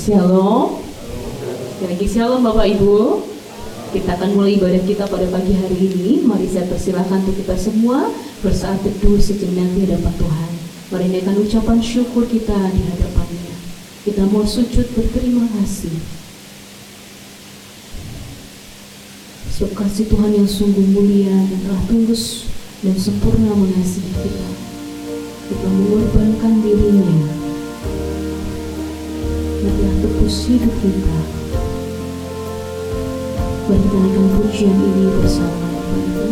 Shalom. Sekali lagi shalom Bapak Ibu. Kita akan mulai ibadah kita pada pagi hari ini. Mari saya persilahkan untuk kita semua bersaat teduh sejenak di hadapan Tuhan. Mari naikkan ucapan syukur kita di hadapannya. Kita mau sujud berterima kasih. Sebab kasih Tuhan yang sungguh mulia dan telah tulus dan sempurna mengasihi kita. Kita mengorbankan dirinya. Yang telah tebus hidup kita. Mari kita naikkan pujian ini bersama Bapak Ibu.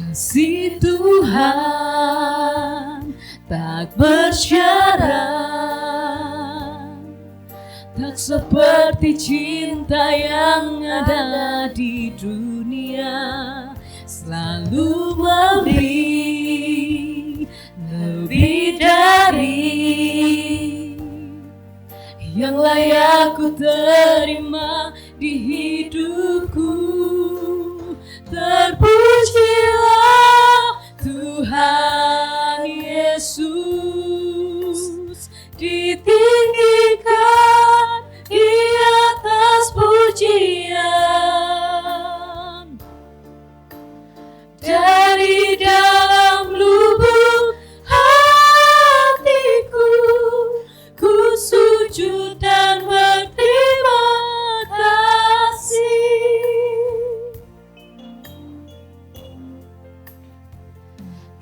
Kasih Tuhan tak bersyarat, tak seperti cinta yang ada di dunia, selalu memberi lebih dari yang layak ku terima di hidupku. Terpujilah Tuhan Yesus, ditinggikan di atas pujian. Dari dalam lubuk hatiku, ku sujud dan berterima kasih.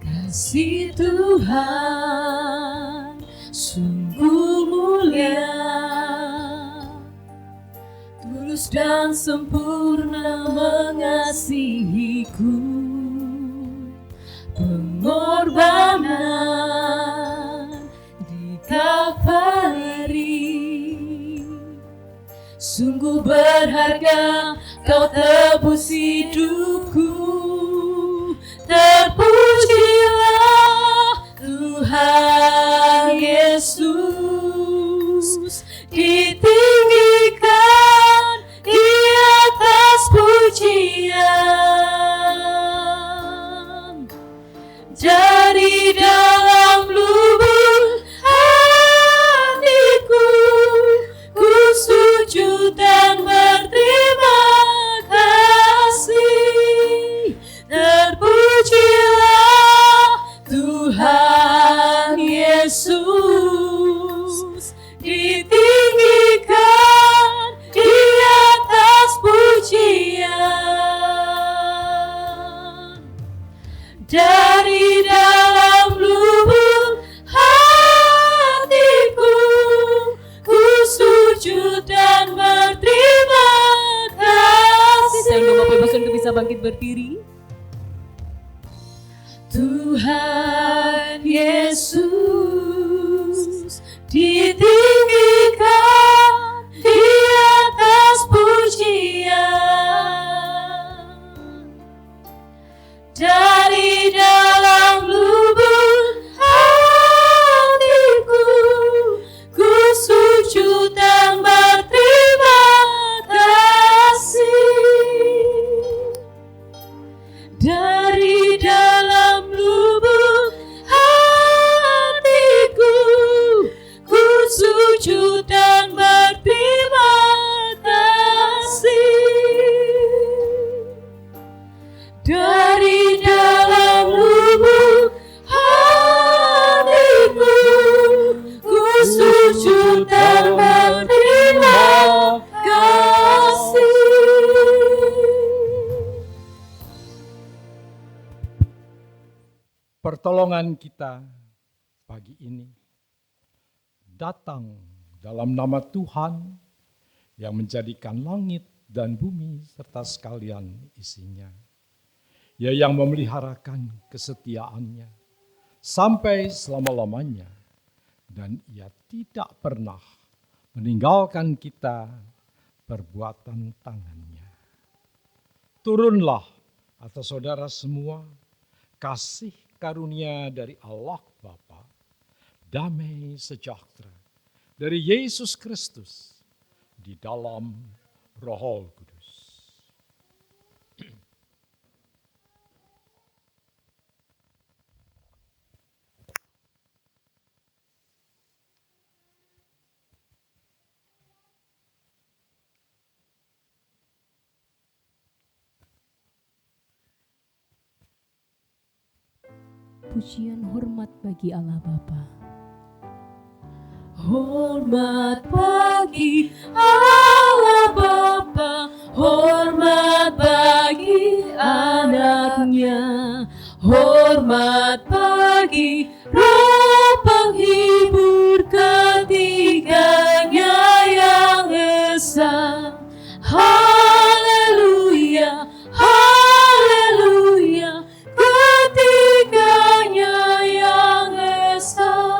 Kasih Tuhan sungguh mulia, tulus dan sempurna mengasihiku. Pengorbanan di Kalvari, sungguh berharga, kau tebus hidupku. Terpujilah Tuhan Yesus, ditinggikan di atas pujian. Dari dalam lubuk hatiku, ku sujud dan berterima kasih. Terpujilah Tuhan Yesus, ditinggikan di atas pujian. Dari dalam lubuk hatiku, ku sujud dan berterima kasih. Saya undang Bapak Ibu untuk bisa bangkit berdiri. Tuhan Yesus, ditinggikan di atas pujian. Dari dalam lubuk hatiku, ku sujud dan berterima kasih. Dari dalam lubuk hatiku, ku sujud dan berterima kasih. Dari dalam lubuk hatiku, ku sujud dan berterima kasih. Pertolongan kita pagi ini datang dalam nama Tuhan yang menjadikan langit dan bumi serta sekalian isinya. Ia yang memeliharakan kesetiaannya sampai selama-lamanya, dan ia tidak pernah meninggalkan kita perbuatan tangannya. Turunlah atas saudara semua kasih karunia dari Allah Bapa, damai sejahtera dari Yesus Kristus di dalam Roh Kudus. Pujian hormat bagi Allah Bapa. Hormat bagi Allah Bapa, hormat bagi anaknya, hormat bagi Roh penghibur ketiganya yang esa. Haleluya, haleluya, ketiganya yang esa.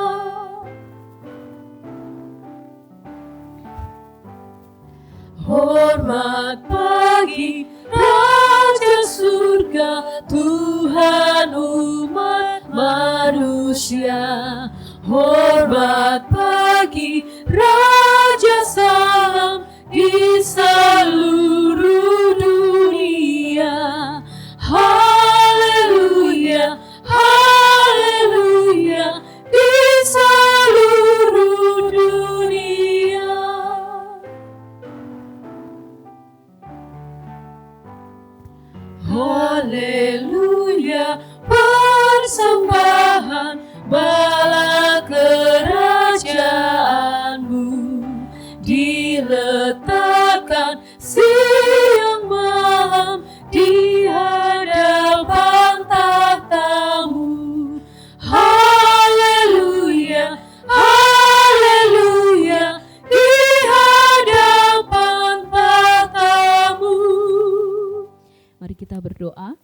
Hormat bagi Raja Surga, Tuhan umat manusia. Hormat bagi Raja Salam di seluruh dunia. Haleluya, haleluya, di seluruh dunia. Haleluya, persembahan bala kerajaanmu diletakkan siang malam di hadapan tahtamu. Haleluya, haleluya, di hadapan tahtamu. Mari kita berdoa.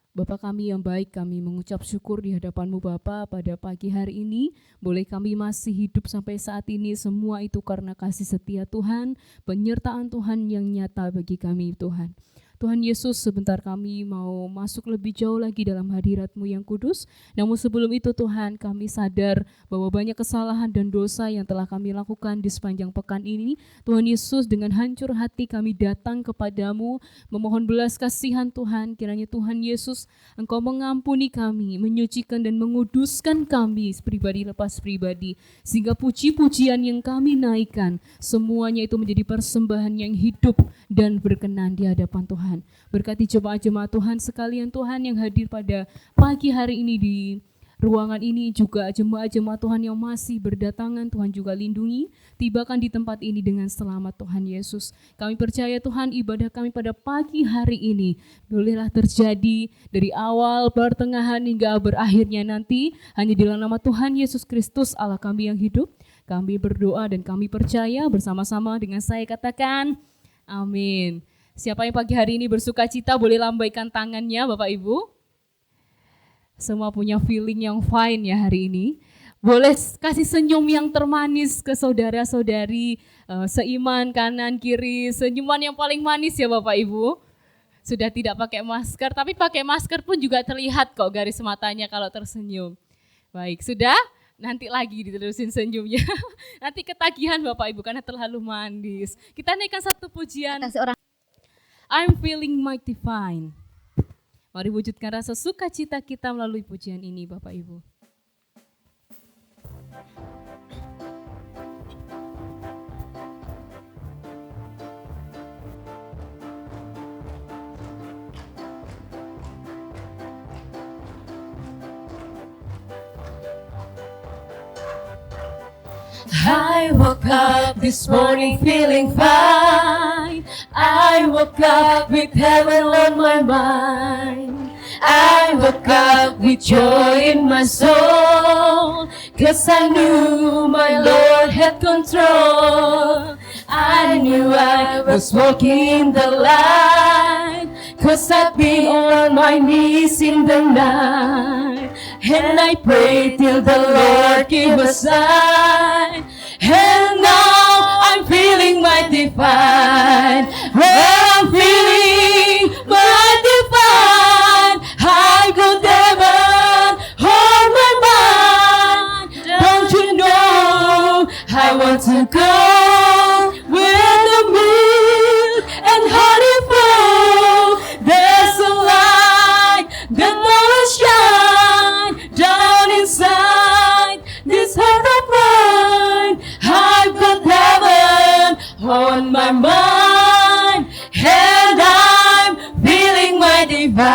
Bapa kami yang baik, kami mengucap syukur di hadapan-Mu Bapa pada pagi hari ini. Boleh kami masih hidup sampai saat ini, semua itu karena kasih setia Tuhan, penyertaan Tuhan yang nyata bagi kami Tuhan. Tuhan Yesus, sebentar kami mau masuk lebih jauh lagi dalam hadirat-Mu yang kudus. Namun sebelum itu Tuhan, kami sadar bahwa banyak kesalahan dan dosa yang telah kami lakukan di sepanjang pekan ini. Tuhan Yesus, dengan hancur hati kami datang kepadamu, memohon belas kasihan Tuhan. Kiranya Tuhan Yesus, Engkau mengampuni kami, menyucikan dan menguduskan kami pribadi lepas pribadi. Sehingga puji-pujian yang kami naikkan, semuanya itu menjadi persembahan yang hidup dan berkenan di hadapan Tuhan. Berkati jemaat-jemaat Tuhan sekalian Tuhan yang hadir pada pagi hari ini di ruangan ini, juga jemaat-jemaat Tuhan yang masih berdatangan, Tuhan juga lindungi, tibakan di tempat ini dengan selamat Tuhan Yesus. Kami percaya Tuhan, ibadah kami pada pagi hari ini bolehlah terjadi dari awal, pertengahan hingga berakhirnya nanti hanya di dalam nama Tuhan Yesus Kristus Allah kami yang hidup. Kami berdoa dan kami percaya, bersama-sama dengan saya katakan amin. Siapa yang pagi hari ini bersuka cita boleh lambaikan tangannya Bapak Ibu. Semua punya feeling yang fine ya hari ini. Boleh kasih senyum yang termanis ke saudara-saudari seiman kanan kiri. Senyuman yang paling manis ya Bapak Ibu. Sudah tidak pakai masker, tapi pakai masker pun juga terlihat kok garis matanya kalau tersenyum. Baik, sudah? Nanti lagi diterusin senyumnya. Nanti ketagihan Bapak Ibu karena terlalu manis. Kita naikkan satu pujian. I'm feeling mighty fine. Mari wujudkan rasa sukacita kita melalui pujian ini Bapak Ibu. I woke up this morning feeling fine. I woke up with heaven on my mind. I woke up with joy in my soul, 'cause I knew my Lord had control. I knew I was walking in the light, 'cause I've been on my knees in the night. And I prayed till the Lord gave a sign. And now I'm feeling mighty fine. Well, I'm feeling mighty fine. I got heaven on my mind. Don't you know I want to go on my mind, and I'm feeling my divine.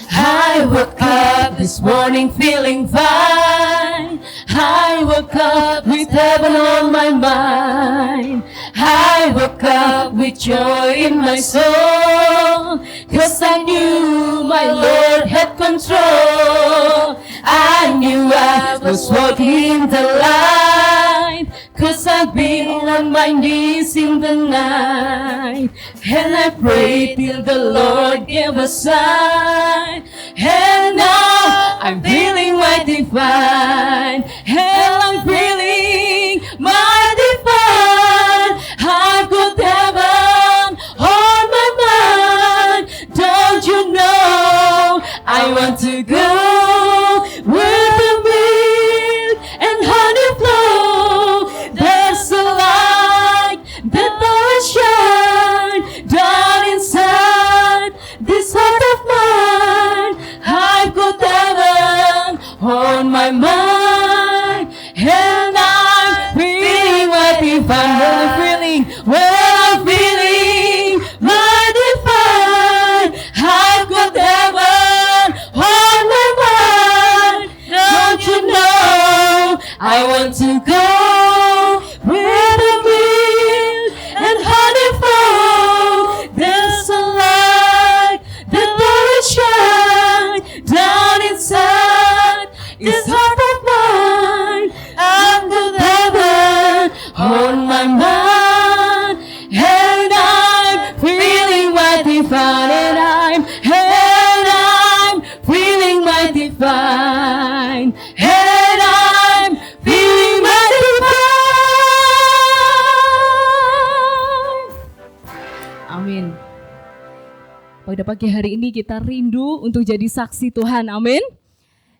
I woke up this morning feeling fine. I woke up with heaven on my mind. I woke up with joy in my soul, 'cause I knew my Lord had control. I knew I was walking in the light, 'cause I've been on my knees in the night, and I prayed till the Lord gave a sign. And now I'm feeling my divine, and I'm feeling my divine. I've got heaven on my mind. Don't you know I want to go where the milk and honey flow? There's a light that will shine down inside this heart of mine. I've got heaven on my mind, and I'm feeling my divine. I'm feeling my divine. I've got heaven on my mind. Don't you know I want to go where the milk and honey flow? There's a light that will shine down inside this heart of mine. I've got heaven on my mind, and I'm feeling my divine, and I'm feeling my divine, and I'm feeling my divine. Amin. Pada pagi hari ini kita rindu untuk jadi saksi Tuhan, amin.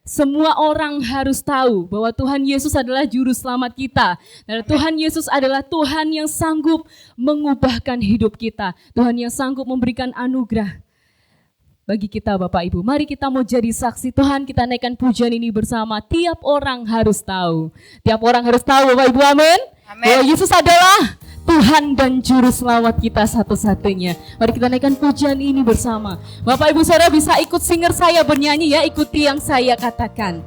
Semua orang harus tahu bahwa Tuhan Yesus adalah juru selamat kita. Dan Tuhan Yesus adalah Tuhan yang sanggup mengubahkan hidup kita. Tuhan yang sanggup memberikan anugerah bagi kita Bapak Ibu. Mari kita mau jadi saksi Tuhan, kita naikkan pujian ini bersama. Tiap orang harus tahu. Tiap orang harus tahu Bapak Ibu, amin. Bahwa Yesus adalah Tuhan dan Juru Selamat kita satu-satunya. Mari kita naikkan pujian ini bersama. Bapak Ibu Saudara bisa ikut singer saya bernyanyi ya, ikuti yang saya katakan.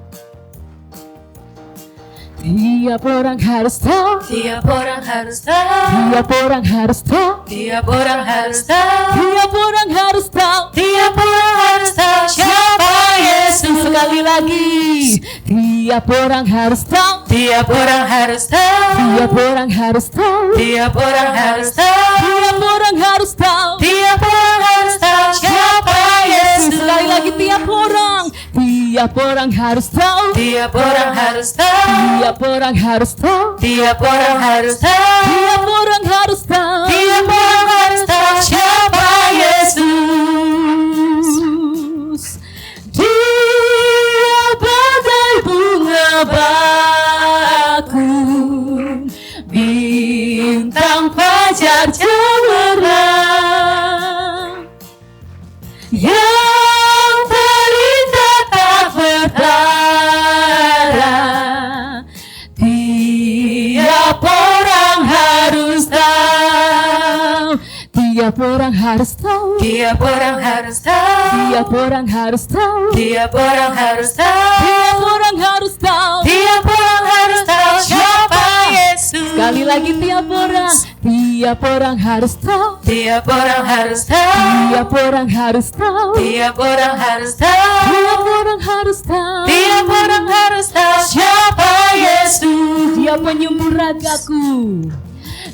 Tiap orang harus tahu, tiap orang harus tahu, tiap orang harus tahu, tiap orang harus tahu, tiap orang harus tahu, tiap orang harus tahu siapa Yesus. Sekali lagi, tiap orang harus tahu, tiap orang harus tahu, tiap orang harus tahu, tiap orang harus tahu, tiap orang harus tahu, tiap orang harus tahu siapa Yesus. Sekali lagi, tiap orang harus tahu, tiap orang harus tahu, tiap orang harus tahu, tiap orang harus tahu, tiap orang harus tahu, tiap orang harus tahu siapa Yesus. Dia bagai bunga bakung, bintang fajar cemerlang, yang terindah tak bertara. Tiap orang harus tahu, tiap orang harus tahu, tiap orang harus tahu, tiap orang harus tahu, tiap orang harus tahu, tiap orang harus tahu, tiap orang harus tahu siapa Yesus. Sekali lagi, tiap orang harus tahu, tiap orang harus tahu, tiap orang harus tahu, tiap orang harus tahu, tiap orang harus tahu, tiap orang harus tahu siapa Yesus. Dia penyembuh ragaku,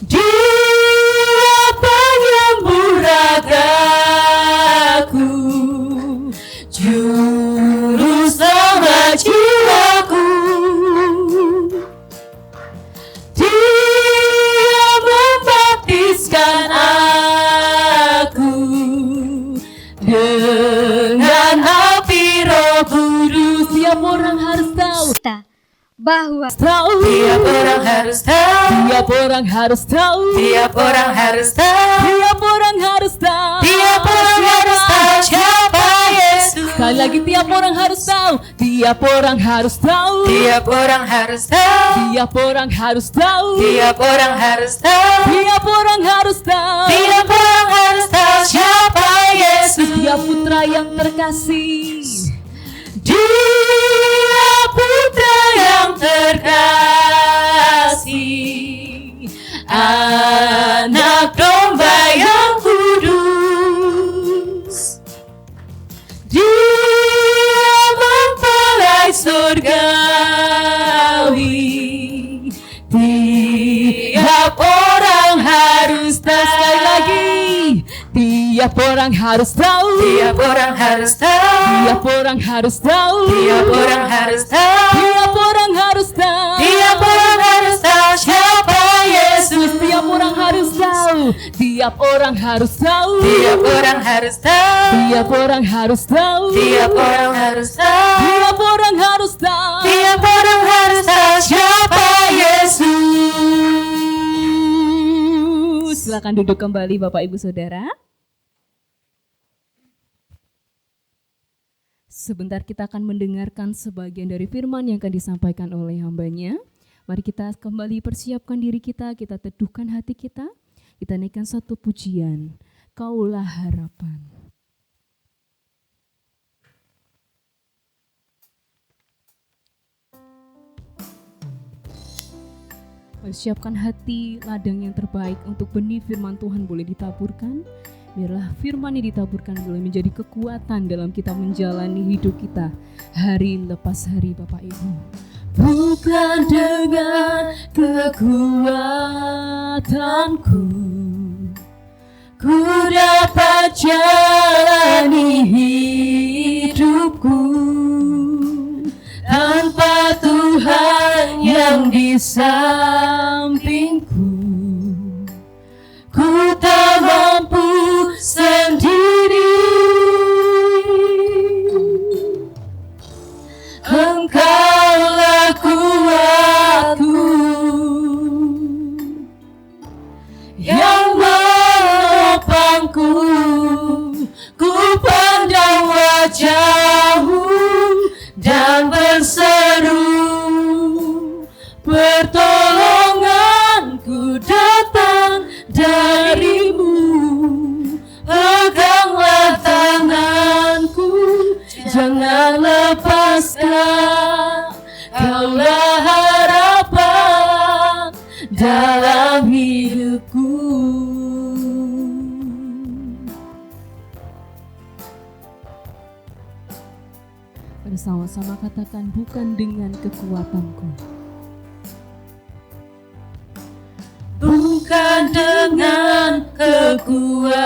Dia penyembuh ragaku, Juru Selamat jiwaku. Dia membaptiskan aku dengan api Roh Kudus. Tiap orang harus tahu bahwa tiap orang harus tahu, tiap orang harus tahu, tiap orang harus tahu, tiap orang harus tahu, tiap orang harus tahu siapa Yesus. Sekali lagi, tiap orang harus tahu. Tiap orang harus tahu. Tiap orang harus tahu. Tiap orang harus tahu. Tiap orang harus tahu. Tiap orang harus tahu. Tiap orang harus tahu siapa Yesus. Setiap putra yang terkasih. Dia putra yang terkasih, anak domba yang kudus. Dia mempelai surgawi. Tiap orang harus tahu. Sekali lagi, tiap orang harus tahu. Tiap orang harus tahu. Tiap orang harus tahu. Tiap orang harus tahu. Tiap orang harus tahu. Tiap orang harus tahu siapa Yesus. Tiap orang harus tahu. Tiap orang harus tahu. Tiap orang harus tahu. Tiap orang harus tahu. Tiap orang harus tahu. Tiap orang harus tahu. Tiap orang harus tahu siapa Yesus. Silakan duduk kembali Bapak Ibu Saudara. Sebentar kita akan mendengarkan sebagian dari firman yang akan disampaikan oleh hambanya. Mari kita kembali persiapkan diri kita teduhkan hati kita naikkan satu pujian, Kaulah Harapan. Persiapkan hati, ladang yang terbaik untuk benih firman Tuhan boleh ditaburkan. Biarlah firman yang ditaburkan boleh menjadi kekuatan dalam kita menjalani hidup kita hari lepas hari, Bapak Ibu. Bukan dengan kekuatanku ku dapat jalani hidupku, tanpa Tuhan yang di sampingku ku tak mampu sendiri. Engkaulah kuatku yang menopangku, ku pandang wajah-Mu dan berseru, pertolonganku datang dari-Mu. Peganglah tanganku, jangan lepaskan. Kaulah harapan dalam hidupku. Bersama-sama katakan, bukan dengan kekuatanku. Bukan dengan kekuatanku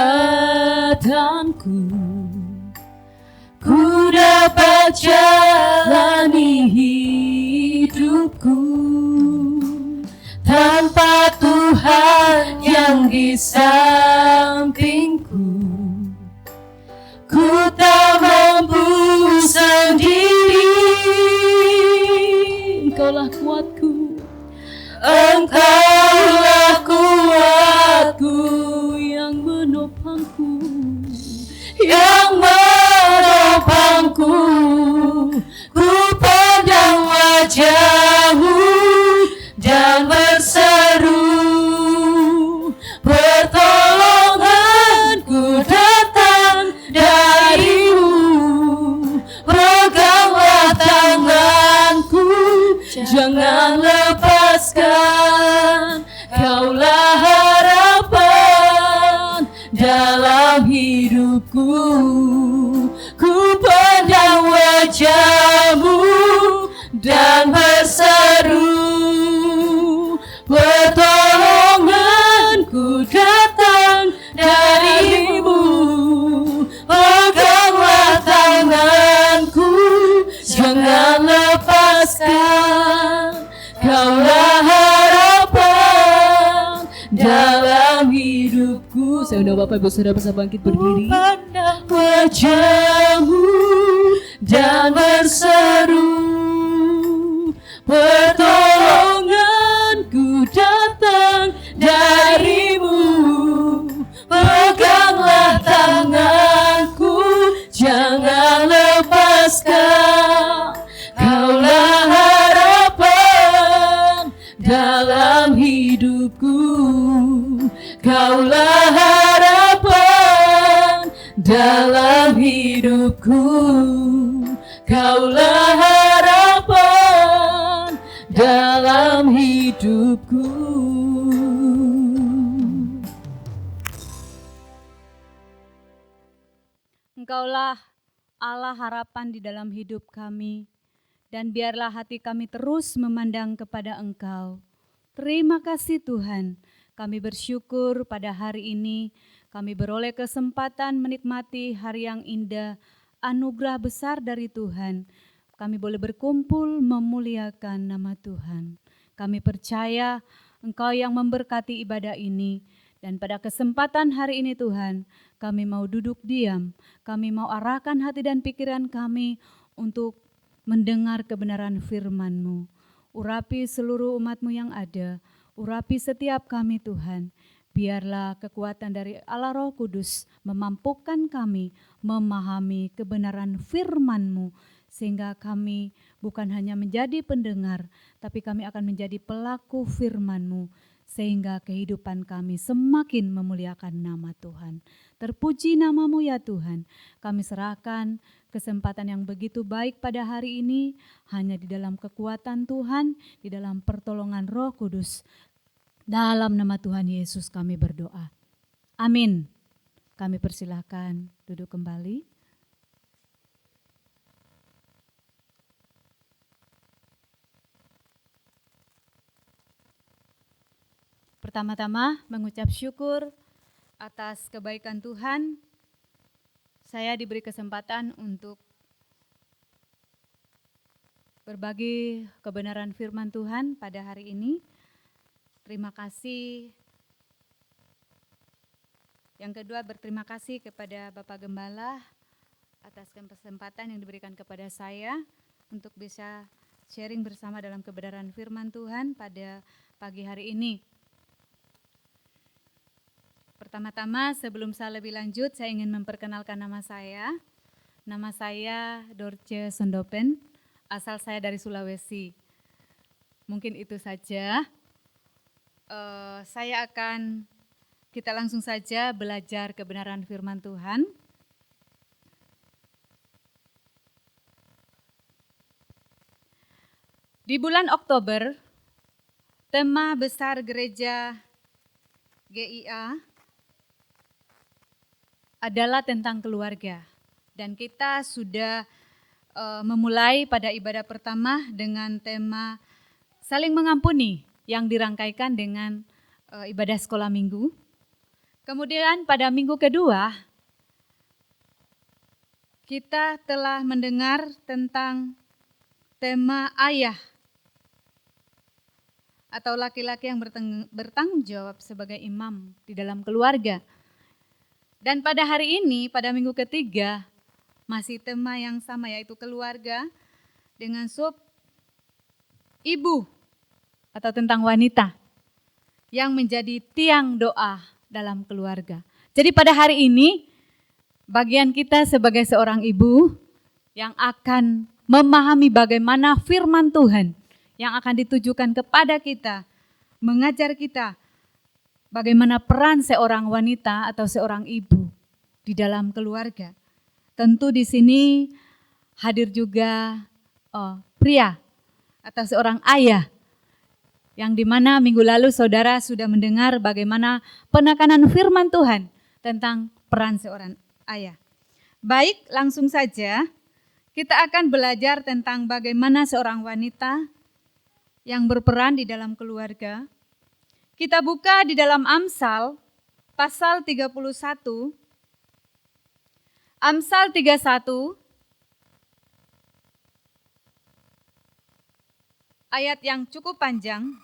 ku dapat jalani hidupku, tanpa Tuhan yang di sampingku ku tak mampu sendiri. Engkaulah kuatku, Engkaulah kuatku yang menopangku, yang menopangku. Ku pandang wajah-Mu dan berseru, pertolonganku datang dari-Mu. Peganglah tanganku, jangan lepaskan. Kaulah harapan dalam hidupku. Ku pandang wajah-Mu dan berseru, pertolonganku datang dari-Mu. Peganglah tanganku, jangan lepaskan. Kaulah harapan dalam hidupku. Saya undang Bapak Ibu Saudara bisa bangkit berdiri. Pandang wajah-Mu dan berseru, pertolonganku datang dari-Mu. Peganglah tanganku, jangan lepas. dalam hidupku, Kaulah harapan dalam hidupku. Engkaulah Allah harapan di dalam hidup kami, dan biarlah hati kami terus memandang kepada Engkau. Terima kasih Tuhan, kami bersyukur pada hari ini, kami beroleh kesempatan menikmati hari yang indah, anugerah besar dari Tuhan. Kami boleh berkumpul memuliakan nama Tuhan. Kami percaya Engkau yang memberkati ibadah ini, dan pada kesempatan hari ini Tuhan, kami mau duduk diam, kami mau arahkan hati dan pikiran kami untuk mendengar kebenaran firman-Mu. Urapi seluruh umat-Mu yang ada, urapi setiap kami Tuhan. Biarlah kekuatan dari Allah Roh Kudus memampukan kami memahami kebenaran firman-Mu, sehingga kami bukan hanya menjadi pendengar, tapi kami akan menjadi pelaku firman-Mu, sehingga kehidupan kami semakin memuliakan nama Tuhan. Terpuji nama-Mu ya Tuhan, kami serahkan kesempatan yang begitu baik pada hari ini, hanya di dalam kekuatan Tuhan, di dalam pertolongan Roh Kudus. Dalam nama Tuhan Yesus kami berdoa. Amin. Kami persilahkan duduk kembali. Pertama-tama mengucap syukur atas kebaikan Tuhan. Saya diberi kesempatan untuk berbagi kebenaran firman Tuhan pada hari ini. Terima kasih. Yang kedua, berterima kasih kepada Bapak Gembala atas kesempatan yang diberikan kepada saya untuk bisa sharing bersama dalam kebenaran firman Tuhan pada pagi hari ini. Pertama-tama sebelum saya lebih lanjut, saya ingin memperkenalkan nama saya. Nama saya Dorce Sondopen, asal saya dari Sulawesi. Mungkin itu saja. Kita langsung saja belajar kebenaran firman Tuhan. Di bulan Oktober, tema besar gereja GIA adalah tentang keluarga, dan kita sudah memulai pada ibadah pertama dengan tema saling mengampuni yang dirangkaikan dengan ibadah sekolah minggu. Kemudian pada minggu kedua kita telah mendengar tentang tema ayah atau laki-laki yang bertanggung jawab sebagai imam di dalam keluarga. Dan pada hari ini, pada minggu ketiga, masih tema yang sama, yaitu keluarga dengan sub ibu atau tentang wanita yang menjadi tiang doa dalam keluarga. Jadi pada hari ini, bagian kita sebagai seorang ibu yang akan memahami bagaimana firman Tuhan yang akan ditujukan kepada kita, mengajar kita bagaimana peran seorang wanita atau seorang ibu di dalam keluarga. Tentu di sini hadir juga pria atau seorang ayah, yang dimana minggu lalu saudara sudah mendengar bagaimana penekanan firman Tuhan tentang peran seorang ayah. Baik, langsung saja kita akan belajar tentang bagaimana seorang wanita yang berperan di dalam keluarga. Kita buka di dalam Amsal pasal 31. Amsal 31 ayat yang cukup panjang,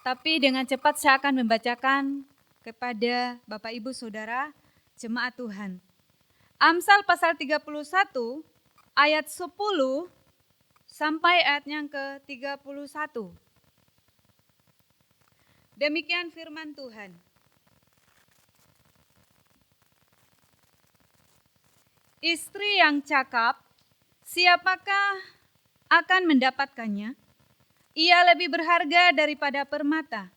tapi dengan cepat saya akan membacakan kepada Bapak Ibu Saudara jemaat Tuhan. Amsal pasal 31 ayat 10 sampai ayat yang ke-31. Demikian firman Tuhan. Istri yang cakap, siapakah akan mendapatkannya? Ia lebih berharga daripada permata.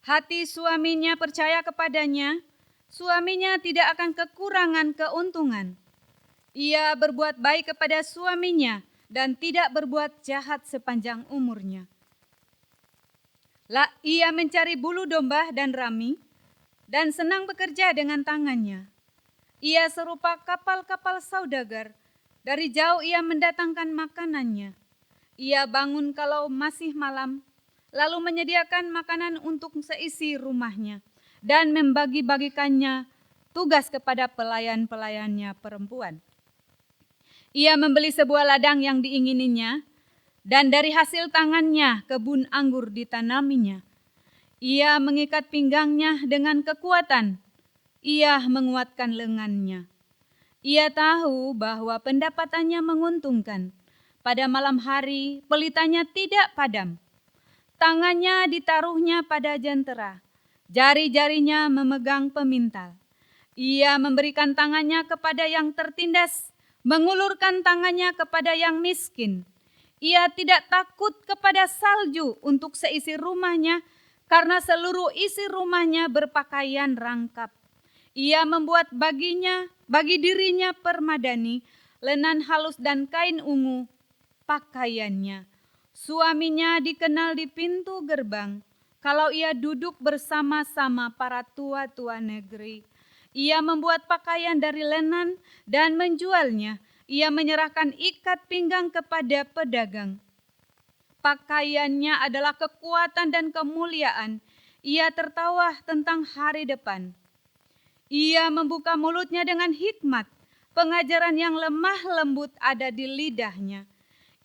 Hati suaminya percaya kepadanya, suaminya tidak akan kekurangan keuntungan. Ia berbuat baik kepada suaminya dan tidak berbuat jahat sepanjang umurnya. Ia mencari bulu domba dan rami dan senang bekerja dengan tangannya. Ia serupa kapal-kapal saudagar, dari jauh ia mendatangkan makanannya. Ia bangun kalau masih malam, lalu menyediakan makanan untuk seisi rumahnya dan membagi-bagikannya tugas kepada pelayan-pelayannya perempuan. Ia membeli sebuah ladang yang diingininya, dan dari hasil tangannya kebun anggur ditanaminya. Ia mengikat pinggangnya dengan kekuatan, ia menguatkan lengannya. Ia tahu bahwa pendapatannya menguntungkan. Pada malam hari pelitanya tidak padam. Tangannya ditaruhnya pada jentera, jari-jarinya memegang pemintal. Ia memberikan tangannya kepada yang tertindas, mengulurkan tangannya kepada yang miskin. Ia tidak takut kepada salju untuk seisi rumahnya, karena seluruh isi rumahnya berpakaian rangkap. Ia membuat bagi dirinya permadani, lenan halus dan kain ungu pakaiannya. Suaminya dikenal di pintu gerbang, kalau ia duduk bersama-sama para tua-tua negeri. Ia membuat pakaian dari lenan dan menjualnya. Ia menyerahkan ikat pinggang kepada pedagang. Pakaiannya adalah kekuatan dan kemuliaan. Ia tertawa tentang hari depan. Ia membuka mulutnya dengan hikmat. Pengajaran yang lemah lembut ada di lidahnya.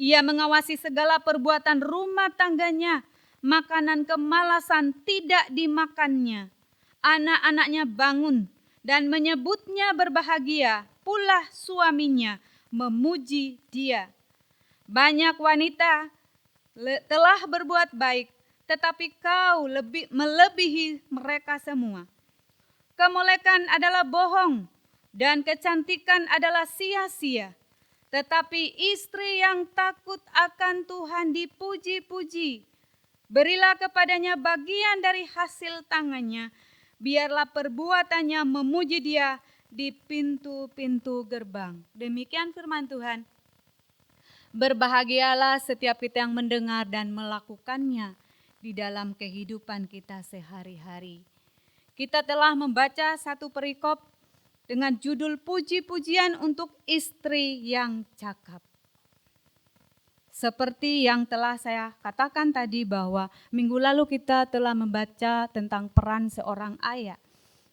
Ia mengawasi segala perbuatan rumah tangganya. Makanan kemalasan tidak dimakannya. Anak-anaknya bangun dan menyebutnya berbahagia. Pula suaminya memuji dia. Banyak wanita telah berbuat baik, tetapi kau melebihi mereka semua. Kemolekan adalah bohong dan kecantikan adalah sia-sia. Tetapi istri yang takut akan Tuhan dipuji-puji. Berilah kepadanya bagian dari hasil tangannya. Biarlah perbuatannya memuji dia di pintu-pintu gerbang. Demikian firman Tuhan. Berbahagialah setiap kita yang mendengar dan melakukannya di dalam kehidupan kita sehari-hari. Kita telah membaca satu perikop dengan judul puji-pujian untuk istri yang cakap. Seperti yang telah saya katakan tadi bahwa minggu lalu kita telah membaca tentang peran seorang ayah.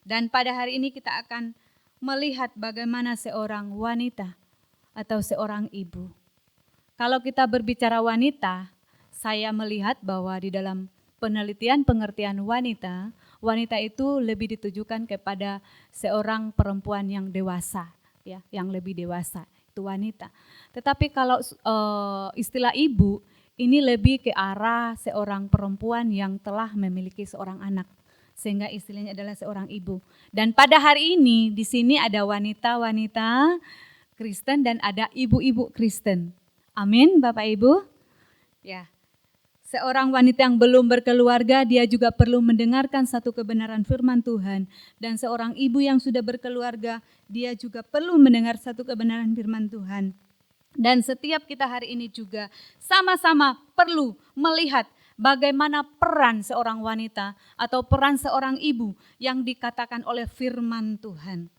Dan pada hari ini kita akan melihat bagaimana seorang wanita atau seorang ibu. Kalau kita berbicara wanita, saya melihat bahwa di dalam penelitian pengertian wanita, wanita itu lebih ditujukan kepada seorang perempuan yang dewasa, ya, yang lebih dewasa, itu wanita. Tetapi kalau istilah ibu, ini lebih ke arah seorang perempuan yang telah memiliki seorang anak, sehingga istilahnya adalah seorang ibu. Dan pada hari ini di sini ada wanita-wanita Kristen dan ada ibu-ibu Kristen. Amin, Bapak Ibu. Ya. Seorang wanita yang belum berkeluarga, dia juga perlu mendengarkan satu kebenaran firman Tuhan. Dan seorang ibu yang sudah berkeluarga, dia juga perlu mendengar satu kebenaran firman Tuhan. Dan setiap kita hari ini juga sama-sama perlu melihat bagaimana peran seorang wanita atau peran seorang ibu yang dikatakan oleh firman Tuhan.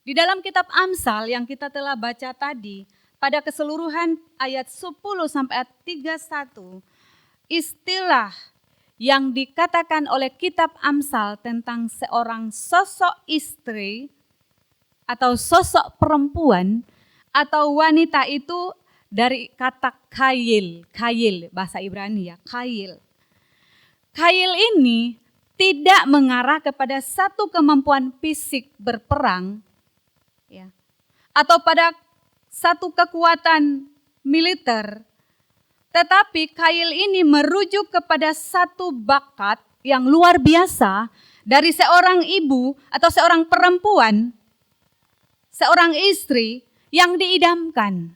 Di dalam kitab Amsal yang kita telah baca tadi, pada keseluruhan ayat 10 sampai ayat 31, istilah yang dikatakan oleh kitab Amsal tentang seorang sosok istri atau sosok perempuan atau wanita itu dari kata kayil bahasa Ibrani ya, kayil. Kayil ini tidak mengarah kepada satu kemampuan fisik berperang ya, atau pada satu kekuatan militer, tetapi kail ini merujuk kepada satu bakat yang luar biasa dari seorang ibu atau seorang perempuan, seorang istri yang diidamkan.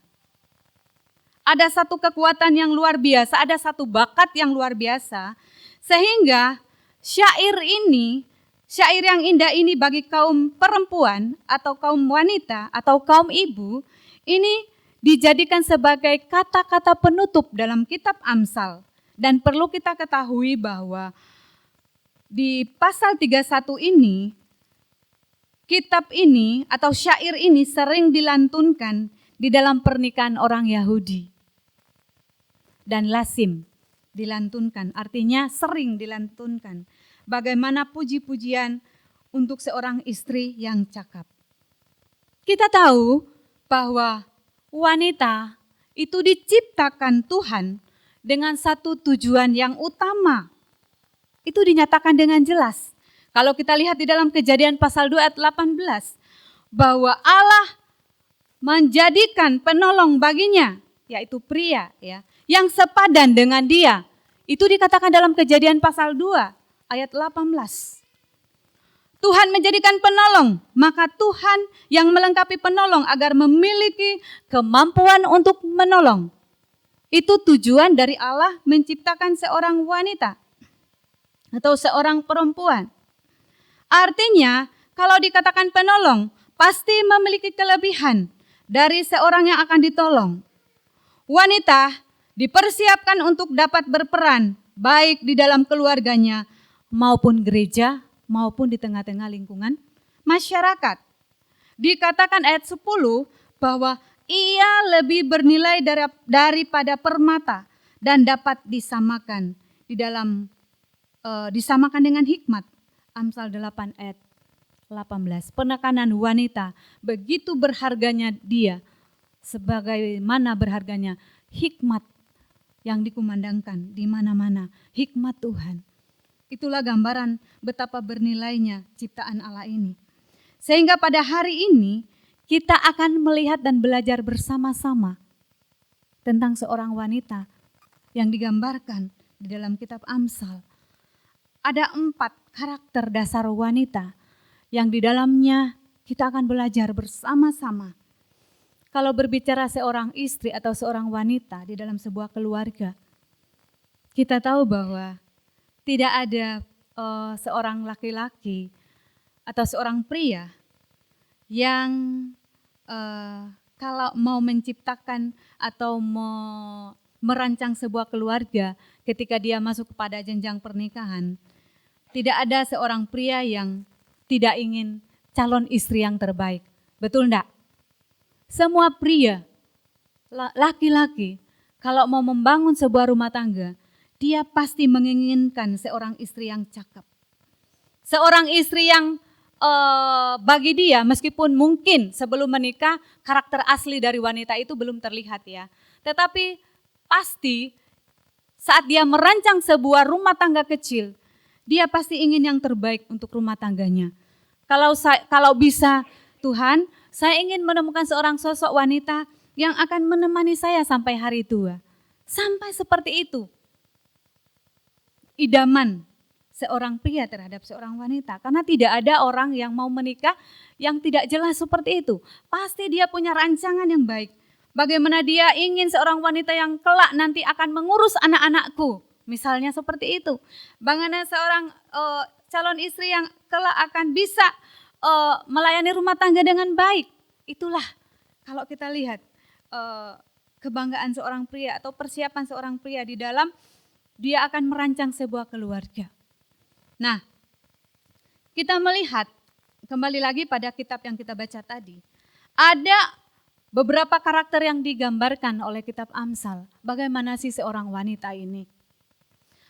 Ada satu kekuatan yang luar biasa, ada satu bakat yang luar biasa, sehingga syair ini Syair yang indah ini bagi kaum perempuan atau kaum wanita atau kaum ibu, ini dijadikan sebagai kata-kata penutup dalam kitab Amsal. Dan perlu kita ketahui bahwa di pasal 31 ini, kitab ini atau syair ini sering dilantunkan di dalam pernikahan orang Yahudi. Dan lazim dilantunkan, artinya sering dilantunkan. Bagaimana puji-pujian untuk seorang istri yang cakap. Kita tahu bahwa wanita itu diciptakan Tuhan dengan satu tujuan yang utama. Itu dinyatakan dengan jelas. Kalau kita lihat di dalam Kejadian pasal 2 ayat 18, bahwa Allah menjadikan penolong baginya, yaitu pria ya, yang sepadan dengan dia. Itu dikatakan dalam Kejadian pasal 2 ayat 18. Tuhan menjadikan penolong, maka Tuhan yang melengkapi penolong agar memiliki kemampuan untuk menolong. Itu tujuan dari Allah menciptakan seorang wanita atau seorang perempuan. Artinya, kalau dikatakan penolong, pasti memiliki kelebihan dari seorang yang akan ditolong. Wanita dipersiapkan untuk dapat berperan baik di dalam keluarganya maupun gereja maupun di tengah-tengah lingkungan masyarakat. Dikatakan ayat 10 bahwa ia lebih bernilai daripada permata dan dapat disamakan disamakan dengan hikmat. Amsal 8 ayat 18. Penekanan wanita, begitu berharganya dia, sebagaimana berharganya hikmat yang dikumandangkan di mana-mana, hikmat Tuhan. Itulah gambaran betapa bernilainya ciptaan Allah ini. Sehingga pada hari ini kita akan melihat dan belajar bersama-sama tentang seorang wanita yang digambarkan di dalam kitab Amsal. Ada 4 karakter dasar wanita yang di dalamnya kita akan belajar bersama-sama. Kalau berbicara seorang istri atau seorang wanita di dalam sebuah keluarga, kita tahu bahwa tidak ada seorang laki-laki atau seorang pria yang kalau mau menciptakan atau merancang sebuah keluarga ketika dia masuk kepada jenjang pernikahan, tidak ada seorang pria yang tidak ingin calon istri yang terbaik. Betul enggak? Semua pria, laki-laki, kalau mau membangun sebuah rumah tangga, dia pasti menginginkan seorang istri yang cakep. Seorang istri yang bagi dia, meskipun mungkin sebelum menikah karakter asli dari wanita itu belum terlihat ya. Tetapi pasti saat dia merancang sebuah rumah tangga kecil, dia pasti ingin yang terbaik untuk rumah tangganya. Kalau bisa, Tuhan, saya ingin menemukan seorang sosok wanita yang akan menemani saya sampai hari tua. Sampai seperti itu. Idaman seorang pria terhadap seorang wanita. Karena tidak ada orang yang mau menikah yang tidak jelas seperti itu. Pasti dia punya rancangan yang baik. Bagaimana dia ingin seorang wanita yang kelak nanti akan mengurus anak-anakku. Misalnya seperti itu. Bagaimana seorang calon istri yang kelak akan bisa melayani rumah tangga dengan baik. Itulah kalau kita lihat kebanggaan seorang pria atau persiapan seorang pria di dalam dia akan merancang sebuah keluarga. Nah, kita melihat kembali lagi pada kitab yang kita baca tadi. Ada beberapa karakter yang digambarkan oleh kitab Amsal. Bagaimana sih seorang wanita ini?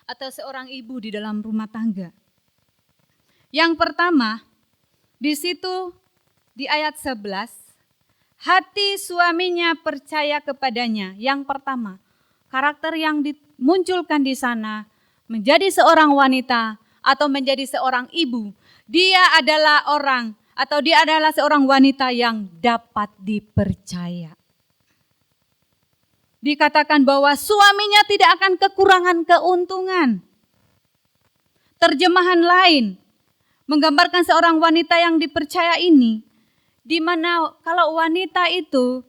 Atau seorang ibu di dalam rumah tangga. Yang pertama, di situ di ayat 11, hati suaminya percaya kepadanya. Yang pertama, karakter yang dimunculkan di sana menjadi seorang wanita atau menjadi seorang ibu. Dia adalah seorang wanita yang dapat dipercaya. Dikatakan bahwa suaminya tidak akan kekurangan keuntungan. Terjemahan lain menggambarkan seorang wanita yang dipercaya ini, di mana kalau wanita itu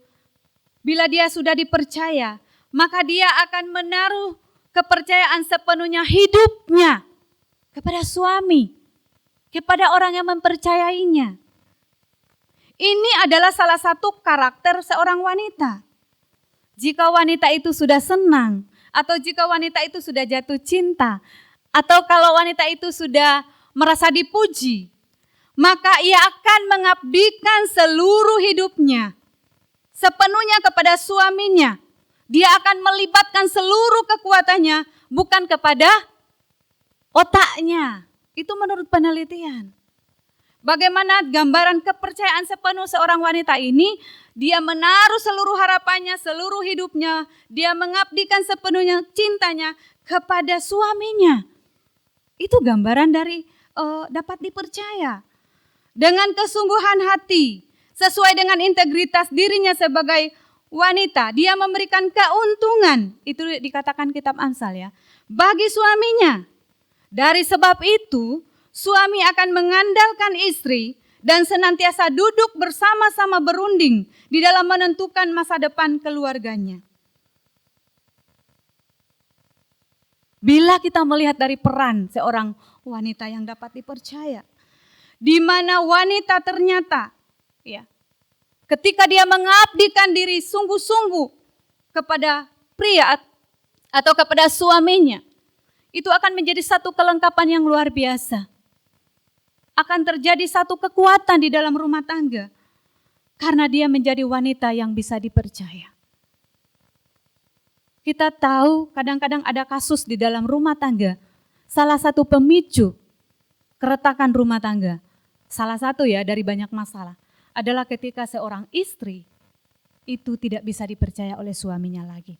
bila dia sudah dipercaya, maka dia akan menaruh kepercayaan sepenuhnya hidupnya kepada suami. kepada orang yang mempercayainya. Ini adalah salah satu karakter seorang wanita. Jika wanita itu sudah senang, atau jika wanita itu sudah jatuh cinta, atau kalau wanita itu sudah merasa dipuji, maka ia akan mengabdikan seluruh hidupnya sepenuhnya kepada suaminya. Dia akan melibatkan seluruh kekuatannya, bukan kepada otaknya. Itu menurut penelitian. Bagaimana gambaran kepercayaan sepenuh seorang wanita ini, dia menaruh seluruh harapannya, seluruh hidupnya, dia mengabdikan sepenuhnya cintanya kepada suaminya. Itu gambaran dari dapat dipercaya. Dengan kesungguhan hati, sesuai dengan integritas dirinya sebagai wanita, dia memberikan keuntungan, itu dikatakan kitab Amsal ya, bagi suaminya. Dari sebab itu, suami akan mengandalkan istri dan senantiasa duduk bersama-sama berunding di dalam menentukan masa depan keluarganya. Bila kita melihat dari peran seorang wanita yang dapat dipercaya, di mana wanita ternyata ya, ketika dia mengabdikan diri sungguh-sungguh kepada pria atau kepada suaminya, itu akan menjadi satu kelengkapan yang luar biasa. Akan terjadi satu kekuatan di dalam rumah tangga karena dia menjadi wanita yang bisa dipercaya. Kita tahu kadang-kadang ada kasus di dalam rumah tangga. Salah satu pemicu keretakan rumah tangga, salah satu ya dari banyak masalah, adalah ketika seorang istri itu tidak bisa dipercaya oleh suaminya lagi.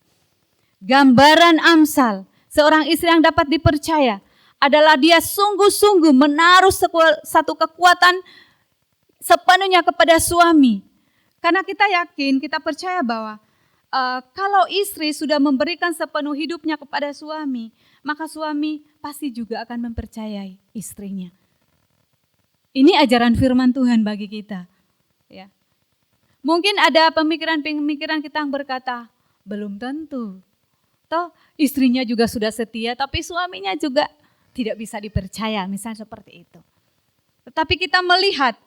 Gambaran Amsal, seorang istri yang dapat dipercaya adalah dia sungguh-sungguh menaruh satu kekuatan sepenuhnya kepada suami. Karena kita yakin, kita percaya bahwa kalau istri sudah memberikan sepenuh hidupnya kepada suami, maka suami pasti juga akan mempercayai istrinya. Ini ajaran firman Tuhan bagi kita. Ya. Mungkin ada pemikiran-pemikiran kita yang berkata, belum tentu. Toh istrinya juga sudah setia, tapi suaminya juga tidak bisa dipercaya, misalnya seperti itu. Tetapi kita melihat,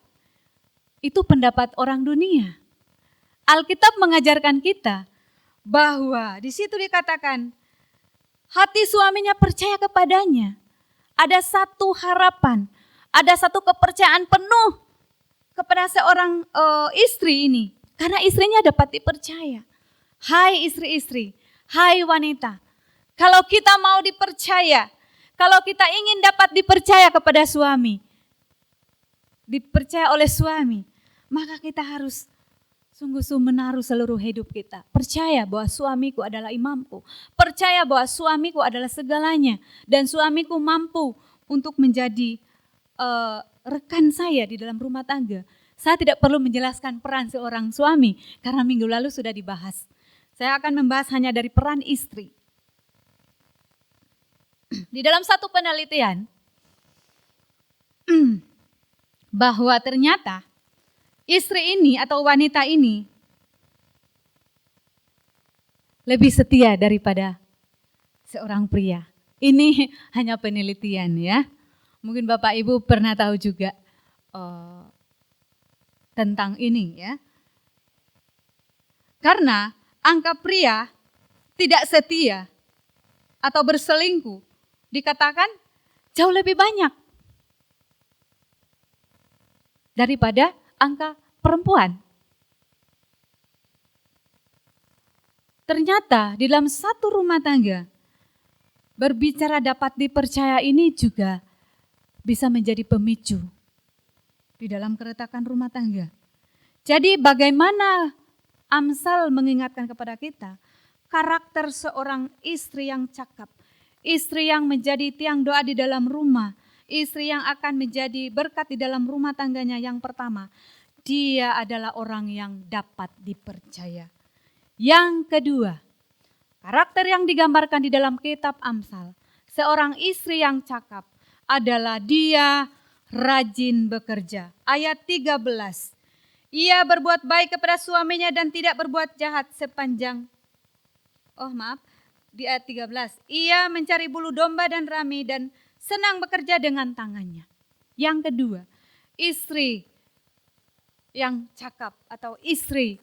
itu pendapat orang dunia. Alkitab mengajarkan kita bahwa di situ dikatakan, hati suaminya percaya kepadanya. Ada satu harapan, ada satu kepercayaan penuh kepada seorang istri ini. Karena istrinya dapat dipercaya. Hai istri-istri, hai wanita, kalau kita mau dipercaya, kalau kita ingin dapat dipercaya kepada suami, dipercaya oleh suami, maka kita harus sungguh-sungguh menaruh seluruh hidup kita. Percaya bahwa suamiku adalah imamku, percaya bahwa suamiku adalah segalanya, dan suamiku mampu untuk menjadi rekan saya di dalam rumah tangga. Saya tidak perlu menjelaskan peran seorang suami, karena minggu lalu sudah dibahas. Saya akan membahas hanya dari peran istri. Di dalam satu penelitian, bahwa ternyata istri ini atau wanita ini lebih setia daripada seorang pria. Ini hanya penelitian ya. Mungkin Bapak Ibu pernah tahu juga tentang ini ya. Karena angka pria tidak setia atau berselingkuh dikatakan jauh lebih banyak daripada angka perempuan. Ternyata di dalam satu rumah tangga, berbicara dapat dipercaya ini juga bisa menjadi pemicu di dalam keretakan rumah tangga. Jadi bagaimana Amsal mengingatkan kepada kita, karakter seorang istri yang cakap, istri yang menjadi tiang doa di dalam rumah, istri yang akan menjadi berkat di dalam rumah tangganya. Yang pertama, dia adalah orang yang dapat dipercaya. Yang kedua, karakter yang digambarkan di dalam kitab Amsal, seorang istri yang cakap adalah dia rajin bekerja. Ayat 13, ia berbuat baik kepada suaminya dan tidak berbuat jahat sepanjang, di ayat 13, ia mencari bulu domba dan rami dan senang bekerja dengan tangannya. Yang kedua, istri yang cakap atau istri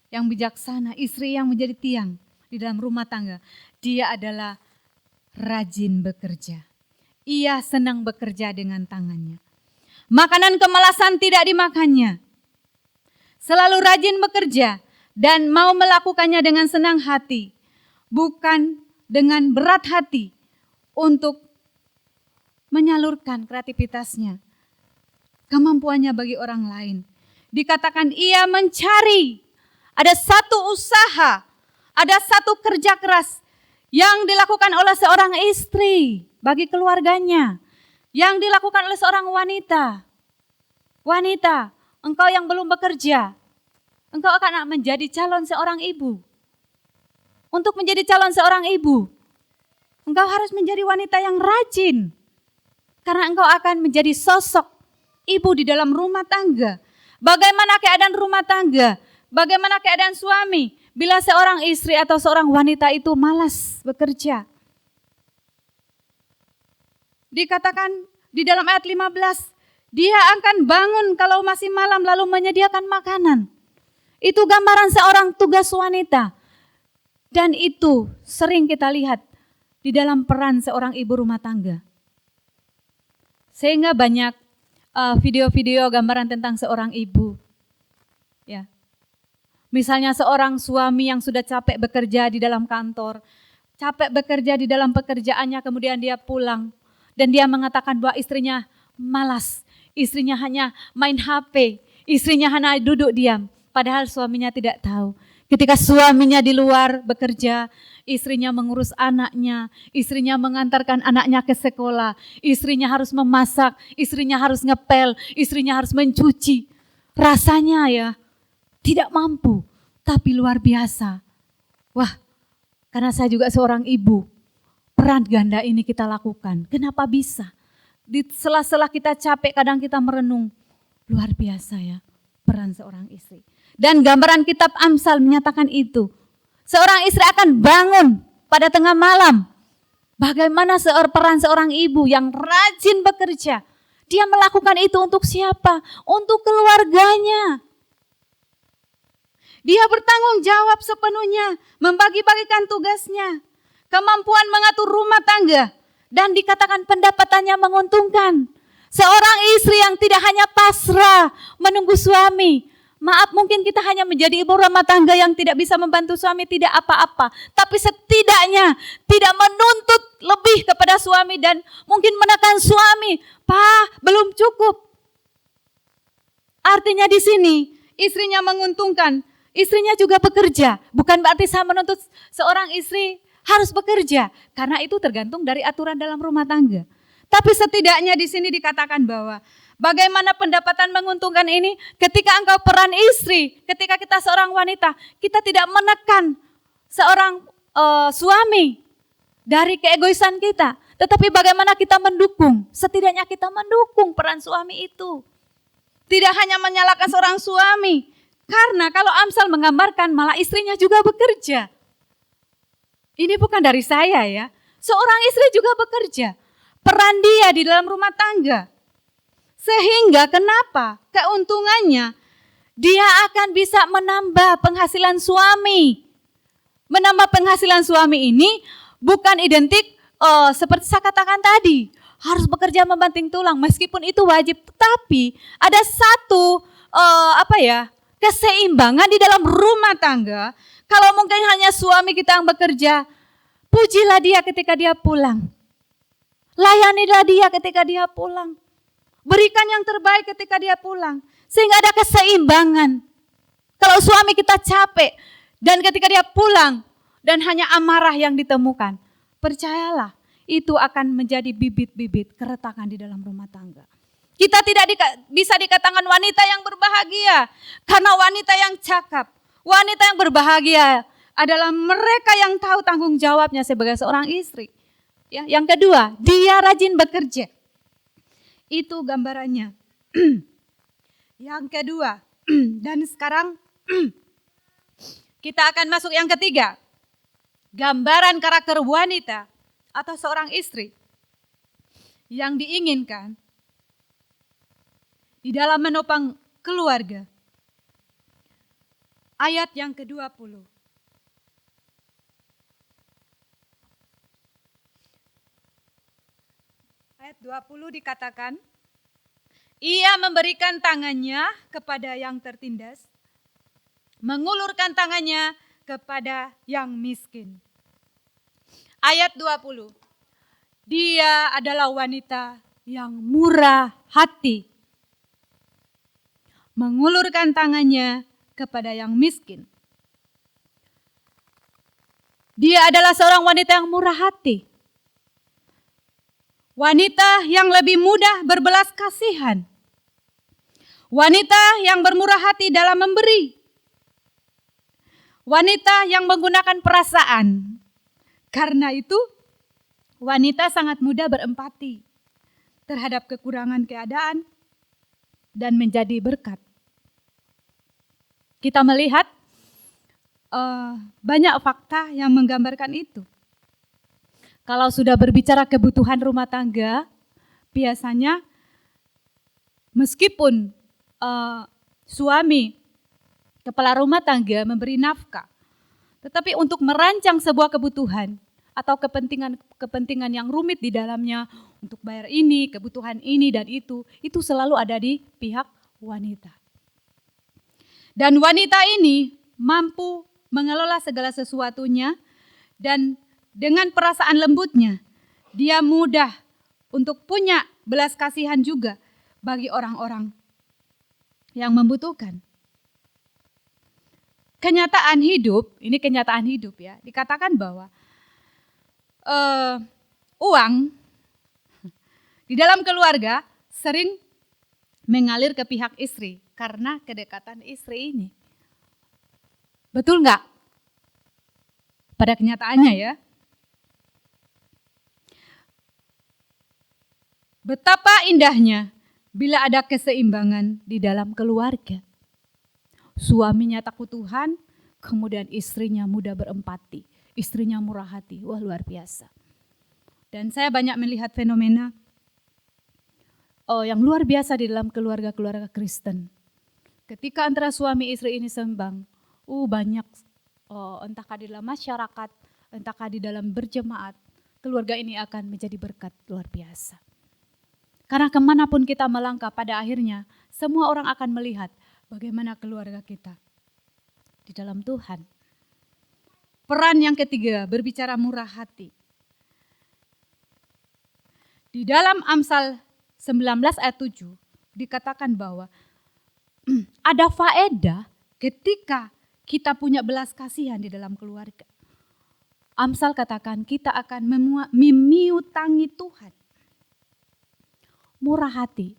yang bijaksana, istri yang menjadi tiang di dalam rumah tangga. Dia adalah rajin bekerja. Ia senang bekerja dengan tangannya. Makanan kemalasan tidak dimakannya. Selalu rajin bekerja dan mau melakukannya dengan senang hati, bukan dengan berat hati untuk menyalurkan kreativitasnya, kemampuannya bagi orang lain. Dikatakan ia mencari, ada satu usaha, ada satu kerja keras yang dilakukan oleh seorang istri bagi keluarganya, yang dilakukan oleh seorang wanita. Wanita, engkau yang belum bekerja, engkau akan menjadi calon seorang ibu. Untuk menjadi calon seorang ibu, engkau harus menjadi wanita yang rajin. Karena engkau akan menjadi sosok ibu di dalam rumah tangga. Bagaimana keadaan rumah tangga? Bagaimana keadaan suami? Bila seorang istri atau seorang wanita itu malas bekerja. Dikatakan di dalam ayat 15, dia akan bangun kalau masih malam lalu menyediakan makanan. Itu gambaran seorang tugas wanita. Dan itu sering kita lihat di dalam peran seorang ibu rumah tangga. Sehingga banyak video-video gambaran tentang seorang ibu. Ya. Misalnya seorang suami yang sudah capek bekerja di dalam kantor, capek bekerja di dalam pekerjaannya, kemudian dia pulang dan dia mengatakan bahwa istrinya malas, istrinya hanya main HP, istrinya hanya duduk diam, padahal suaminya tidak tahu. Ketika suaminya di luar bekerja, istrinya mengurus anaknya, istrinya mengantarkan anaknya ke sekolah, istrinya harus memasak, istrinya harus ngepel, istrinya harus mencuci. Rasanya ya tidak mampu, tapi luar biasa. Wah, karena saya juga seorang ibu, peran ganda ini kita lakukan. Kenapa bisa? Di sela-sela kita capek, kadang kita merenung. Luar biasa ya, peran seorang istri. Dan gambaran kitab Amsal menyatakan itu. Seorang istri akan bangun pada tengah malam. Bagaimana peran seorang ibu yang rajin bekerja. Dia melakukan itu untuk siapa? Untuk keluarganya. Dia bertanggung jawab sepenuhnya, membagi-bagikan tugasnya, kemampuan mengatur rumah tangga, dan dikatakan pendapatannya menguntungkan. Seorang istri yang tidak hanya pasrah menunggu suami. Maaf, mungkin kita hanya menjadi ibu rumah tangga yang tidak bisa membantu suami, tidak apa-apa. Tapi setidaknya tidak menuntut lebih kepada suami dan mungkin menekan suami. Pak, belum cukup. Artinya di sini istrinya menguntungkan, istrinya juga bekerja. Bukan berarti saya menuntut seorang istri harus bekerja, karena itu tergantung dari aturan dalam rumah tangga. Tapi setidaknya di sini dikatakan bahwa bagaimana pendapatan menguntungkan ini ketika engkau peran istri, ketika kita seorang wanita, kita tidak menekan seorang suami dari keegoisan kita. Tetapi bagaimana kita mendukung, setidaknya kita mendukung peran suami itu. Tidak hanya menyalahkan seorang suami, karena kalau Amsal menggambarkan malah istrinya juga bekerja. Ini bukan dari saya ya, seorang istri juga bekerja. Peran dia di dalam rumah tangga. Sehingga kenapa keuntungannya dia akan bisa menambah penghasilan suami. Menambah penghasilan suami ini bukan identik seperti saya katakan tadi. Harus bekerja membanting tulang meskipun itu wajib. Tetapi ada satu keseimbangan di dalam rumah tangga. Kalau mungkin hanya suami kita yang bekerja, pujilah dia ketika dia pulang. Layanilah dia ketika dia pulang. Berikan yang terbaik ketika dia pulang. Sehingga ada keseimbangan. Kalau suami kita capek dan ketika dia pulang dan hanya amarah yang ditemukan, percayalah itu akan menjadi bibit-bibit keretakan di dalam rumah tangga. Kita tidak bisa dikatakan wanita yang berbahagia karena wanita yang cakap. Wanita yang berbahagia adalah mereka yang tahu tanggung jawabnya sebagai seorang istri. Ya, yang kedua, dia rajin bekerja. Itu gambarannya. Yang kedua, dan sekarang kita akan masuk yang ketiga. Gambaran karakter wanita atau seorang istri yang diinginkan di dalam menopang keluarga. Ayat yang ke-20. Ayat 20 dikatakan, ia memberikan tangannya kepada yang tertindas, mengulurkan tangannya kepada yang miskin. Ayat 20. Dia adalah wanita yang murah hati, mengulurkan tangannya kepada yang miskin. Dia adalah seorang wanita yang murah hati. Wanita yang lebih mudah berbelas kasihan. Wanita yang bermurah hati dalam memberi. Wanita yang menggunakan perasaan. Karena itu, wanita sangat mudah berempati terhadap kekurangan keadaan dan menjadi berkat. Kita melihat banyak fakta yang menggambarkan itu. Kalau sudah berbicara kebutuhan rumah tangga, biasanya meskipun suami kepala rumah tangga memberi nafkah, tetapi untuk merancang sebuah kebutuhan atau kepentingan yang rumit di dalamnya untuk bayar ini, kebutuhan ini dan itu selalu ada di pihak wanita. Dan wanita ini mampu mengelola segala sesuatunya dan dengan perasaan lembutnya dia mudah untuk punya belas kasihan juga bagi orang-orang yang membutuhkan. Kenyataan hidup, ini kenyataan hidup ya, dikatakan bahwa uang di dalam keluarga sering mengalir ke pihak istri karena kedekatan istri ini. Betul nggak? Pada kenyataannya ya. Betapa indahnya bila ada keseimbangan di dalam keluarga. Suaminya takut Tuhan, kemudian istrinya mudah berempati, istrinya murah hati. Wah, luar biasa. Dan saya banyak melihat fenomena yang luar biasa di dalam keluarga-keluarga Kristen. Ketika antara suami istri ini sembang, banyak entahkah di dalam masyarakat, entahkah di dalam berjemaat, keluarga ini akan menjadi berkat luar biasa. Karena kemanapun kita melangkah, pada akhirnya semua orang akan melihat bagaimana keluarga kita di dalam Tuhan. Peran yang ketiga, berbicara murah hati. Di dalam Amsal 19 ayat 7 dikatakan bahwa ada faedah ketika kita punya belas kasihan di dalam keluarga. Amsal katakan kita akan memiutangi Tuhan. Murah hati.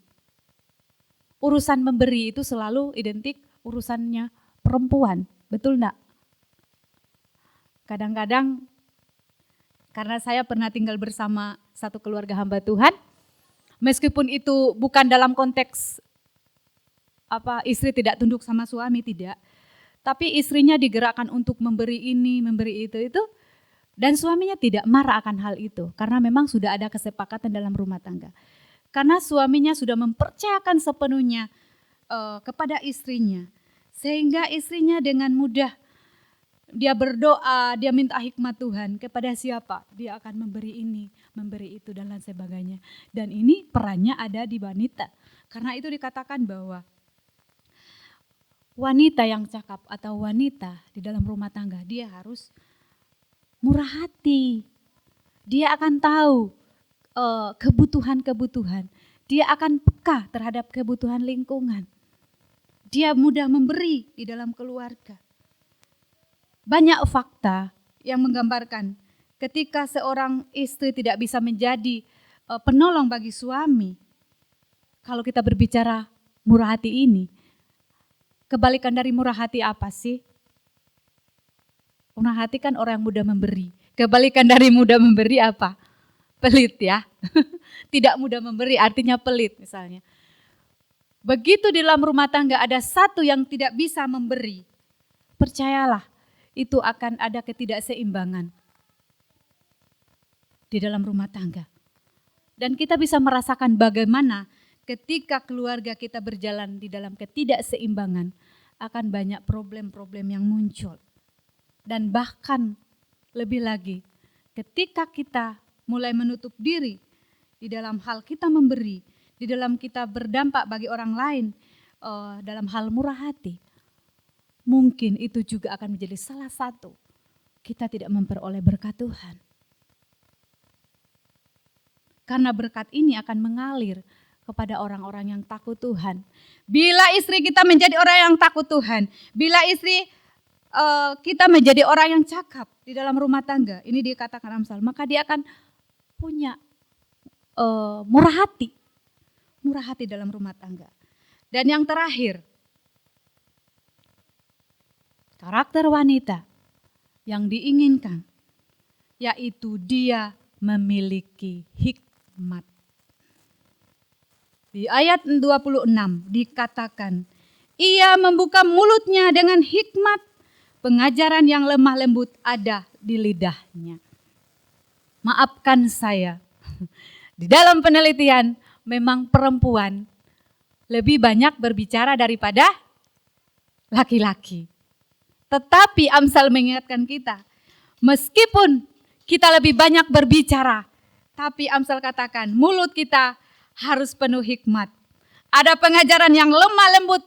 Urusan memberi itu selalu identik urusannya perempuan. Betul enggak? Kadang-kadang karena saya pernah tinggal bersama satu keluarga hamba Tuhan, meskipun itu bukan dalam konteks istri tidak tunduk sama suami, tidak. Tapi istrinya digerakkan untuk memberi ini, memberi itu, dan suaminya tidak marah akan hal itu. Karena memang sudah ada kesepakatan dalam rumah tangga. Karena suaminya sudah mempercayakan sepenuhnya kepada istrinya. Sehingga istrinya dengan mudah, dia berdoa, dia minta hikmat Tuhan kepada siapa. Dia akan memberi ini, memberi itu, dan lain sebagainya. Dan ini perannya ada di wanita. Karena itu dikatakan bahwa wanita yang cakap atau wanita di dalam rumah tangga, dia harus murah hati. Dia akan tahu kebutuhan-kebutuhan. Dia akan peka terhadap kebutuhan lingkungan. Dia mudah memberi di dalam keluarga. Banyak fakta yang menggambarkan ketika seorang istri tidak bisa menjadi penolong bagi suami. Kalau kita berbicara murah hati ini, kebalikan dari murah hati apa sih? Murah hati kan orang yang mudah memberi. Kebalikan dari mudah memberi apa? Pelit ya. Tidak mudah memberi artinya pelit misalnya. Begitu di dalam rumah tangga ada satu yang tidak bisa memberi, percayalah itu akan ada ketidakseimbangan di dalam rumah tangga. Dan kita bisa merasakan bagaimana ketika keluarga kita berjalan di dalam ketidakseimbangan, akan banyak problem-problem yang muncul. Dan bahkan lebih lagi, ketika kita mulai menutup diri di dalam hal kita memberi, di dalam kita berdampak bagi orang lain, dalam hal murah hati, mungkin itu juga akan menjadi salah satu kita tidak memperoleh berkat Tuhan. Karena berkat ini akan mengalir kepada orang-orang yang takut Tuhan. Bila istri kita menjadi orang yang takut Tuhan, bila istri kita menjadi orang yang cakap di dalam rumah tangga, ini dikatakan Amsal, maka dia akan punya murah hati dalam rumah tangga. Dan yang terakhir, karakter wanita yang diinginkan, yaitu dia memiliki hikmat. Di ayat 26 dikatakan, ia membuka mulutnya dengan hikmat, pengajaran yang lemah lembut ada di lidahnya. Maafkan saya, di dalam penelitian memang perempuan lebih banyak berbicara daripada laki-laki. Tetapi Amsal mengingatkan kita, meskipun kita lebih banyak berbicara, tapi Amsal katakan mulut kita harus penuh hikmat. Ada pengajaran yang lemah lembut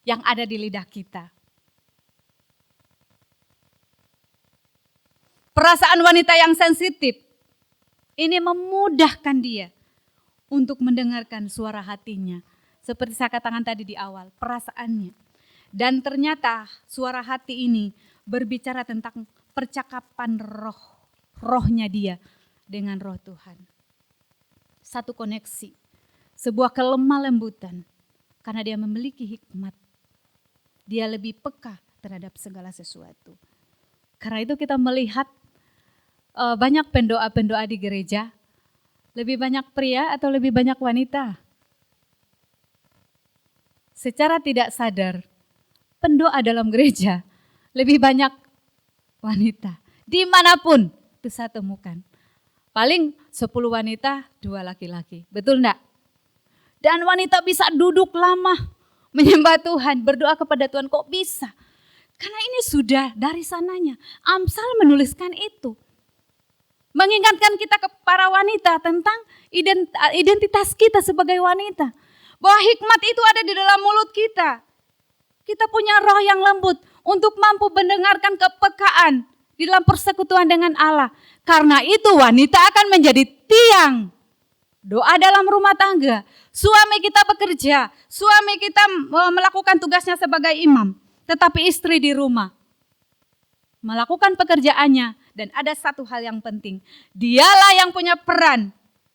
yang ada di lidah kita. Perasaan wanita yang sensitif ini memudahkan dia untuk mendengarkan suara hatinya. Seperti saya katakan tadi di awal, perasaannya. Dan ternyata suara hati ini berbicara tentang percakapan rohnya dia dengan roh Tuhan. Satu koneksi, sebuah kelemah lembutan, karena dia memiliki hikmat. Dia lebih peka terhadap segala sesuatu. Karena itu kita melihat banyak pendoa-pendoa di gereja, lebih banyak pria atau lebih banyak wanita? Secara tidak sadar, pendoa dalam gereja lebih banyak wanita. Dimanapun itu saya temukan. Paling 10 wanita, 2 laki-laki. Betul enggak? Dan wanita bisa duduk lama menyembah Tuhan, berdoa kepada Tuhan. Kok bisa? Karena ini sudah dari sananya. Amsal menuliskan itu. Mengingatkan kita ke para wanita tentang identitas kita sebagai wanita. Bahwa hikmat itu ada di dalam mulut kita. Kita punya roh yang lembut untuk mampu mendengarkan kepekaan di dalam persekutuan dengan Allah. Karena itu wanita akan menjadi tiang doa dalam rumah tangga. Suami kita bekerja, suami kita melakukan tugasnya sebagai imam. Tetapi istri di rumah melakukan pekerjaannya. Dan ada satu hal yang penting, dialah yang punya peran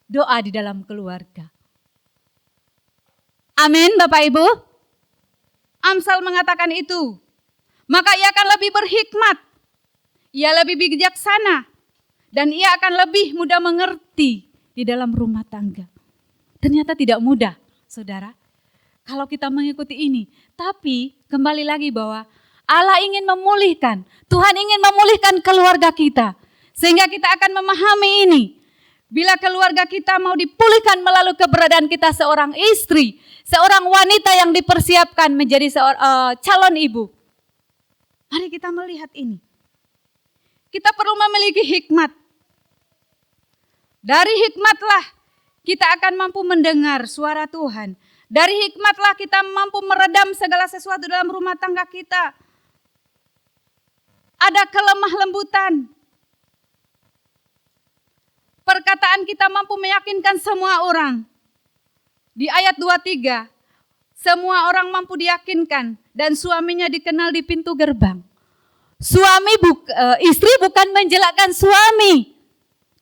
doa di dalam keluarga. Amin Bapak Ibu. Amsal mengatakan itu. Maka ia akan lebih berhikmat. Ia lebih bijaksana. Dan ia akan lebih mudah mengerti di dalam rumah tangga. Ternyata tidak mudah, saudara. Kalau kita mengikuti ini. Tapi kembali lagi bahwa Allah ingin memulihkan. Tuhan ingin memulihkan keluarga kita. Sehingga kita akan memahami ini. Bila keluarga kita mau dipulihkan melalui keberadaan kita seorang istri, seorang wanita yang dipersiapkan menjadi calon ibu. Mari kita melihat ini. Kita perlu memiliki hikmat. Dari hikmatlah kita akan mampu mendengar suara Tuhan. Dari hikmatlah kita mampu meredam segala sesuatu dalam rumah tangga kita. Ada kelemah lembutan. Perkataan kita mampu meyakinkan semua orang. Di ayat 23, semua orang mampu diyakinkan dan suaminya dikenal di pintu gerbang. Istri bukan menjelekkan suami,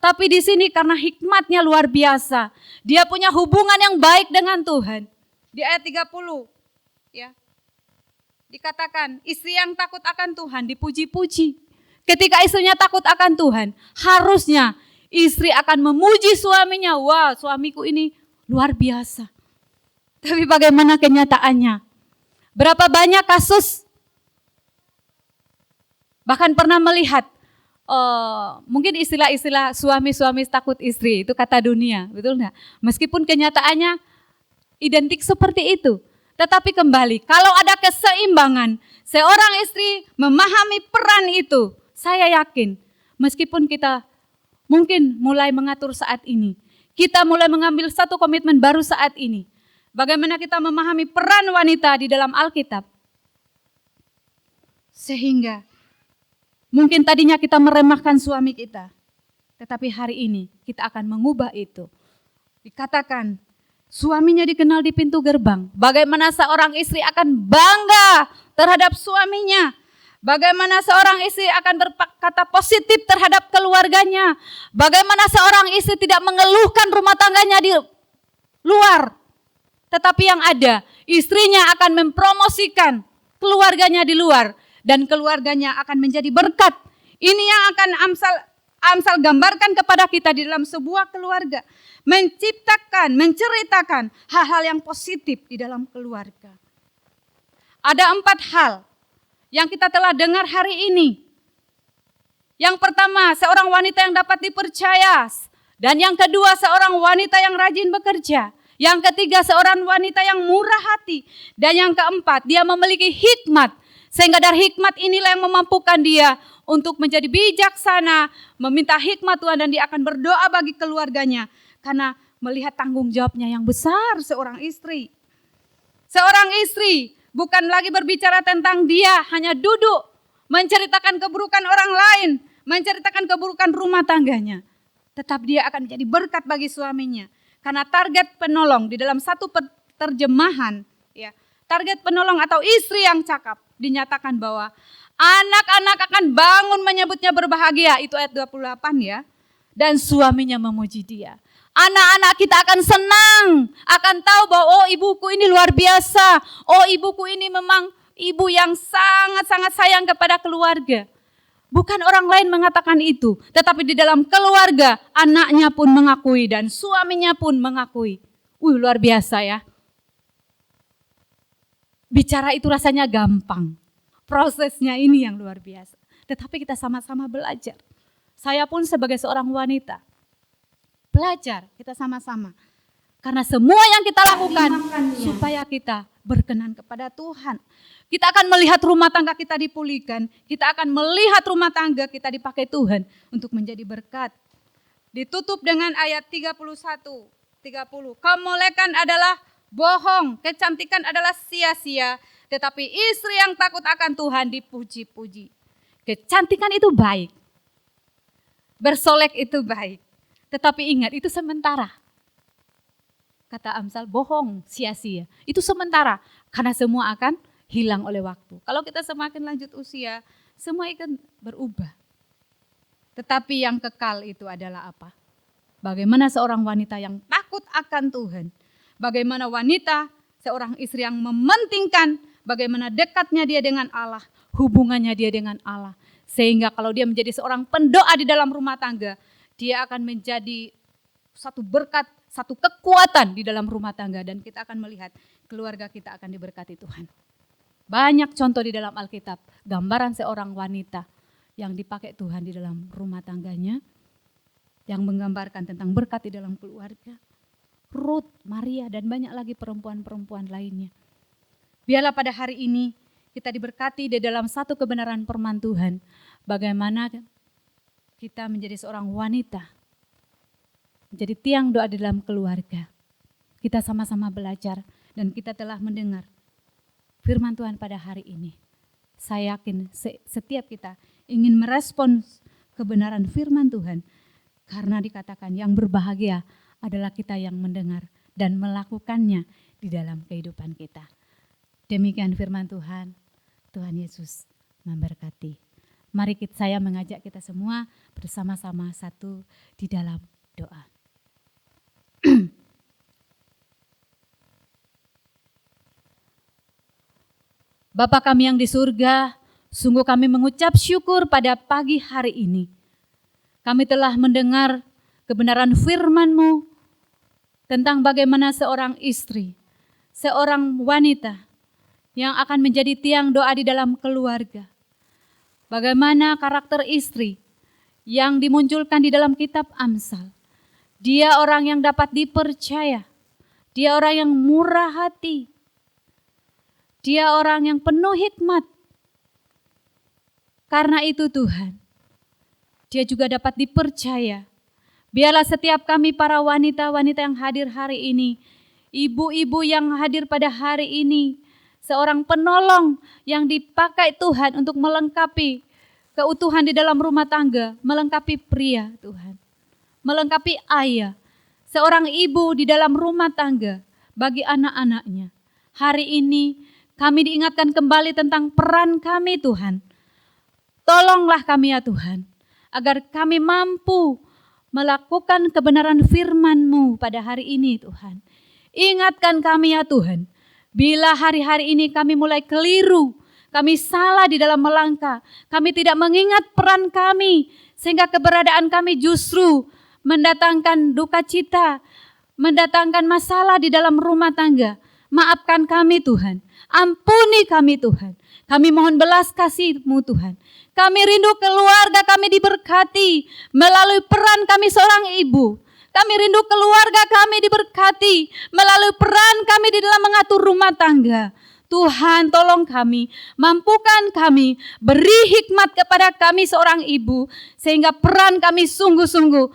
tapi di sini karena hikmatnya luar biasa, dia punya hubungan yang baik dengan Tuhan. Di ayat 30, ya, dikatakan istri yang takut akan Tuhan dipuji-puji. Ketika istrinya takut akan Tuhan, harusnya istri akan memuji suaminya. Wah, suamiku ini luar biasa. Tapi bagaimana kenyataannya? Berapa banyak kasus? Bahkan pernah melihat mungkin istilah-istilah suami-suami takut istri, itu kata dunia, betul enggak? Meskipun kenyataannya identik seperti itu. Tetapi kembali, kalau ada keseimbangan, seorang istri memahami peran itu, saya yakin meskipun kita mungkin mulai mengatur saat ini, kita mulai mengambil satu komitmen baru saat ini. Bagaimana kita memahami peran wanita di dalam Alkitab. Sehingga mungkin tadinya kita meremehkan suami kita, tetapi hari ini kita akan mengubah itu. Dikatakan suaminya dikenal di pintu gerbang. Bagaimana seorang istri akan bangga terhadap suaminya. Bagaimana seorang istri akan berkata positif terhadap keluarganya. Bagaimana seorang istri tidak mengeluhkan rumah tangganya di luar. Tetapi yang ada, istrinya akan mempromosikan keluarganya di luar. Dan keluarganya akan menjadi berkat. Ini yang akan Amsal gambarkan kepada kita di dalam sebuah keluarga. Menciptakan, menceritakan hal-hal yang positif di dalam keluarga. Ada 4 hal yang kita telah dengar hari ini. Yang pertama, seorang wanita yang dapat dipercaya. Dan yang kedua, seorang wanita yang rajin bekerja. Yang ketiga, seorang wanita yang murah hati. Dan yang keempat, dia memiliki hikmat. Sehingga dari hikmat inilah yang memampukan dia untuk menjadi bijaksana, meminta hikmat Tuhan dan dia akan berdoa bagi keluarganya. Karena melihat tanggung jawabnya yang besar seorang istri. Seorang istri bukan lagi berbicara tentang dia hanya duduk menceritakan keburukan orang lain, menceritakan keburukan rumah tangganya. Tetap dia akan menjadi berkat bagi suaminya. Karena target penolong di dalam satu terjemahan, ya, target penolong atau istri yang cakap dinyatakan bahwa anak-anak akan bangun menyebutnya berbahagia. Itu ayat 28 ya. Dan suaminya memuji dia. Anak-anak kita akan senang. Akan tahu bahwa oh ibuku ini luar biasa. Oh ibuku ini memang ibu yang sangat-sangat sayang kepada keluarga. Bukan orang lain mengatakan itu. Tetapi di dalam keluarga anaknya pun mengakui dan suaminya pun mengakui. Luar biasa ya. Bicara itu rasanya gampang. Prosesnya ini yang luar biasa. Tetapi kita sama-sama belajar. Saya pun sebagai seorang wanita. Belajar kita sama-sama. Karena semua yang kita lakukan supaya kita berkenan kepada Tuhan. Kita akan melihat rumah tangga kita dipulihkan. Kita akan melihat rumah tangga kita dipakai Tuhan untuk menjadi berkat. Ditutup dengan ayat 31, 30. Kemolekan adalah bohong, kecantikan adalah sia-sia, tetapi istri yang takut akan Tuhan dipuji-puji. Kecantikan itu baik, bersolek itu baik, tetapi ingat itu sementara. Kata Amsal, bohong, sia-sia, itu sementara, karena semua akan hilang oleh waktu. Kalau kita semakin lanjut usia, semua akan berubah. Tetapi yang kekal itu adalah apa? Bagaimana seorang wanita yang takut akan Tuhan, bagaimana wanita, seorang istri yang mementingkan bagaimana dekatnya dia dengan Allah, hubungannya dia dengan Allah. Sehingga kalau dia menjadi seorang pendoa di dalam rumah tangga, dia akan menjadi satu berkat, satu kekuatan di dalam rumah tangga. Dan kita akan melihat keluarga kita akan diberkati Tuhan. Banyak contoh di dalam Alkitab, gambaran seorang wanita yang dipakai Tuhan di dalam rumah tangganya, yang menggambarkan tentang berkat di dalam keluarga. Ruth, Maria, dan banyak lagi perempuan-perempuan lainnya. Biarlah pada hari ini kita diberkati di dalam satu kebenaran firman Tuhan. Bagaimana kita menjadi seorang wanita, menjadi tiang doa di dalam keluarga. Kita sama-sama belajar dan kita telah mendengar firman Tuhan pada hari ini. Saya yakin setiap kita ingin merespons kebenaran firman Tuhan. Karena dikatakan yang berbahagia adalah kita yang mendengar dan melakukannya di dalam kehidupan kita. Demikian firman Tuhan. Tuhan Yesus memberkati. Mari saya mengajak kita semua bersama-sama satu di dalam doa. Bapa kami yang di surga, sungguh kami mengucap syukur pada pagi hari ini. Kami telah mendengar kebenaran firman-Mu tentang bagaimana seorang istri, seorang wanita yang akan menjadi tiang doa di dalam keluarga. Bagaimana karakter istri yang dimunculkan di dalam kitab Amsal. Dia orang yang dapat dipercaya. Dia orang yang murah hati. Dia orang yang penuh hikmat. Karena itu Tuhan, dia juga dapat dipercaya. Biarlah setiap kami para wanita-wanita yang hadir hari ini, ibu-ibu yang hadir pada hari ini, seorang penolong yang dipakai Tuhan untuk melengkapi keutuhan di dalam rumah tangga, melengkapi pria Tuhan, melengkapi ayah, seorang ibu di dalam rumah tangga bagi anak-anaknya. Hari ini kami diingatkan kembali tentang peran kami Tuhan. Tolonglah kami ya Tuhan, agar kami mampu melakukan kebenaran firman-Mu pada hari ini Tuhan. Ingatkan kami ya Tuhan, bila hari-hari ini kami mulai keliru, kami salah di dalam melangkah, kami tidak mengingat peran kami, sehingga keberadaan kami justru mendatangkan duka cita, mendatangkan masalah di dalam rumah tangga. Maafkan kami Tuhan, ampuni kami Tuhan. Kami mohon belas kasih-Mu Tuhan. Kami rindu keluarga kami diberkati melalui peran kami seorang ibu. Kami rindu keluarga kami diberkati melalui peran kami di dalam mengatur rumah tangga. Tuhan tolong kami, mampukan kami, beri hikmat kepada kami seorang ibu. Sehingga peran kami sungguh-sungguh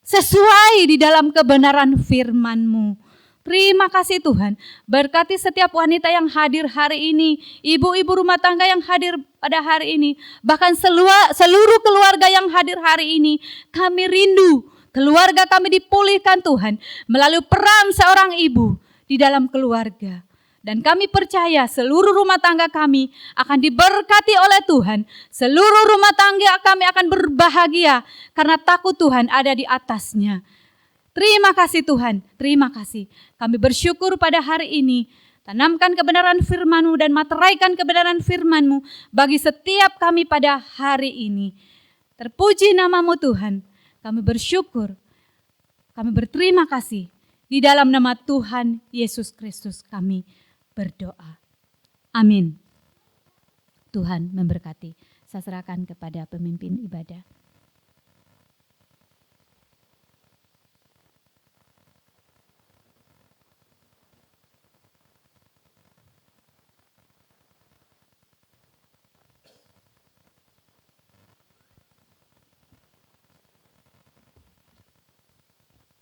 sesuai di dalam kebenaran firman-Mu. Terima kasih Tuhan, berkati setiap wanita yang hadir hari ini, ibu-ibu rumah tangga yang hadir pada hari ini, bahkan seluruh keluarga yang hadir hari ini. Kami rindu keluarga kami dipulihkan Tuhan melalui peran seorang ibu di dalam keluarga. Dan kami percaya seluruh rumah tangga kami akan diberkati oleh Tuhan. Seluruh rumah tangga kami akan berbahagia karena takut Tuhan ada di atasnya. Terima kasih Tuhan, terima kasih. Kami bersyukur pada hari ini. Tanamkan kebenaran firman-Mu dan materaikan kebenaran firman-Mu bagi setiap kami pada hari ini. Terpuji nama-Mu Tuhan. Kami bersyukur, kami berterima kasih. Di dalam nama Tuhan Yesus Kristus kami berdoa. Amin. Tuhan memberkati. Saya serahkan kepada pemimpin ibadah.